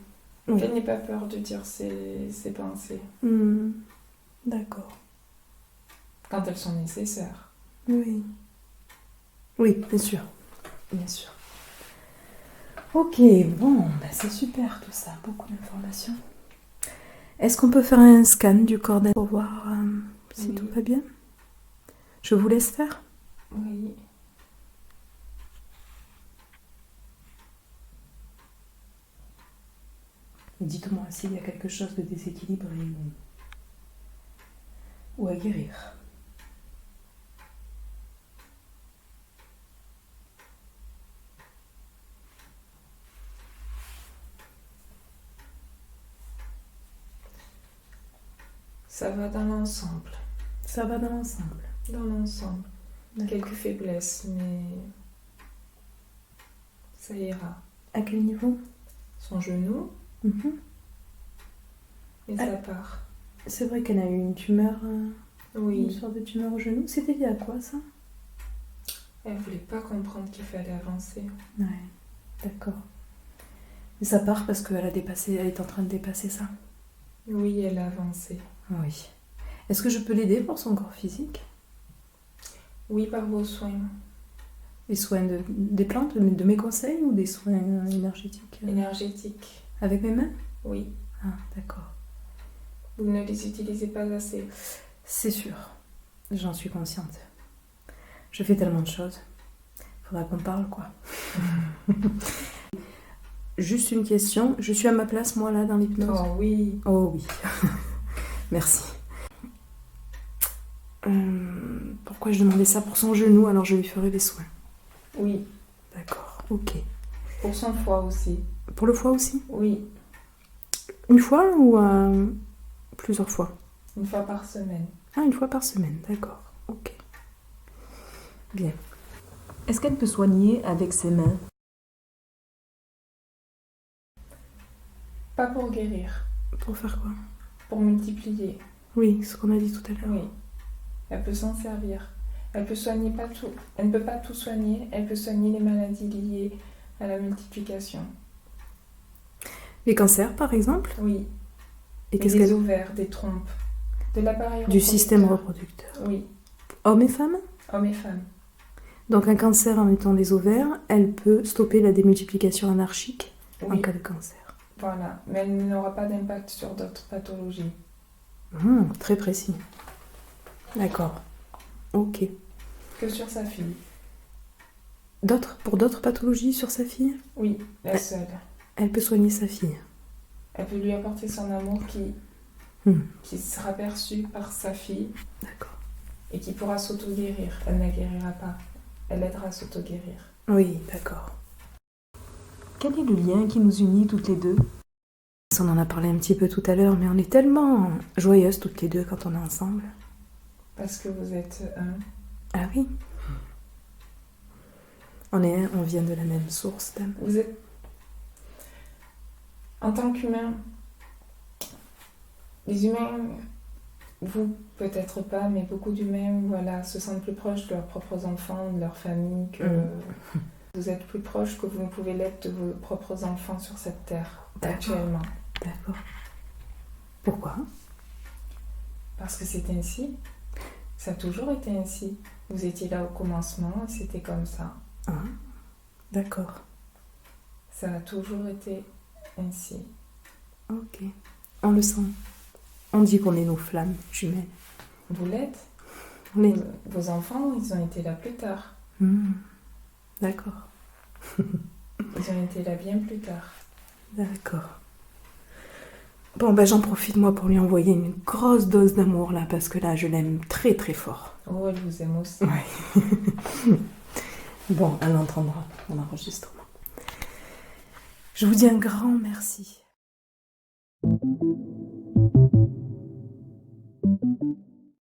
Oui. Qu'elle n'ait pas peur de dire ses pensées. D'accord. Quand elles sont nécessaires. Oui. Oui, bien sûr. Bien sûr. Ok, bon, c'est super tout ça, beaucoup d'informations. Est-ce qu'on peut faire un scan du corps d'elle pour voir si Oui. tout va bien? Je vous laisse faire. Oui. Dites-moi s'il y a quelque chose de déséquilibré ou à guérir. Ça va dans l'ensemble. Ça va dans l'ensemble. Dans l'ensemble. D'accord. Quelques faiblesses, mais ça ira. À quel niveau? Son genou, et Ah. sa part. C'est vrai qu'elle a eu une tumeur, une Oui. sorte de tumeur au genou. C'était lié à quoi ça? Elle voulait pas comprendre qu'il fallait avancer. Ouais, d'accord. Et ça part parce qu'elle a dépassé, elle est en train de dépasser ça. Oui, elle a avancé. Oui. Est-ce que je peux l'aider pour son corps physique? Oui, par vos soins Les soins des plantes, de mes conseils ou des soins énergétiques énergétiques. avec mes mains? Oui. Ah, d'accord. Vous ne les utilisez pas assez. C'est sûr. J'en suis consciente. Je fais tellement de choses. Faudra qu'on parle, quoi. Juste une question. Je suis à ma place, moi, là, dans l'hypnose? Oh oui. Oh oui. Merci. Pourquoi je demandais ça pour son genou, alors je lui ferai des soins? Oui. D'accord, ok. Pour son foie aussi. Pour le foie aussi? Oui. Une fois ou plusieurs fois? Une fois par semaine. Ah, une fois par semaine, d'accord. Ok. Bien. Est-ce qu'elle peut soigner avec ses mains? Pas pour guérir. Pour faire quoi? Pour multiplier. Oui, ce qu'on a dit tout à l'heure. Oui. Elle peut s'en servir. Elle peut soigner pas tout. Elle ne peut pas tout soigner. Elle peut soigner les maladies liées à la multiplication. Les cancers, par exemple? Oui. Et Mais qu'est-ce des qu'elle... ovaires, des trompes, de l'appareil Du reproducteur. système reproducteur. Oui. Hommes et femmes? Hommes et femmes. Donc un cancer en étant des ovaires, elle peut stopper la démultiplication anarchique en Oui. cas de cancer. Voilà. Mais elle n'aura pas d'impact sur d'autres pathologies. Très précis. D'accord. Ok. Que sur sa fille. Pour d'autres pathologies sur sa fille? Oui, la seule. Elle peut soigner sa fille. Elle peut lui apporter son amour Hmm. qui sera perçu par sa fille D'accord. et qui pourra s'auto-guérir. Elle ne guérira pas. Elle aidera à s'auto-guérir. Oui, d'accord. Quel est le lien qui nous unit toutes les deux? On en a parlé un petit peu tout à l'heure, mais on est tellement joyeuses toutes les deux quand on est ensemble. Parce que vous êtes un. Ah oui. On vient de la même source d'âme. Vous êtes. En tant qu'humain, les humains, vous peut-être pas, mais beaucoup d'humains, voilà, se sentent plus proches de leurs propres enfants, de leur famille, que vous êtes plus proches que vous ne pouvez l'être de vos propres enfants sur cette terre, actuellement. D'accord. Pourquoi? Parce que c'est ainsi. Ça a toujours été ainsi. Vous étiez là au commencement et c'était comme ça. Ah, d'accord. Ça a toujours été ainsi. Ok. On le sent. On dit qu'on est nos flammes jumelles. Vous l'êtes. On est... Vos enfants, ils ont été là plus tard. D'accord. Ils ont été là bien plus tard. D'accord. Bon, ben j'en profite moi pour lui envoyer une grosse dose d'amour là, parce que là, je l'aime très très fort. Oh, elle vous aime aussi. Ouais. Bon, elle entendra mon enregistrement. Je vous dis un grand merci.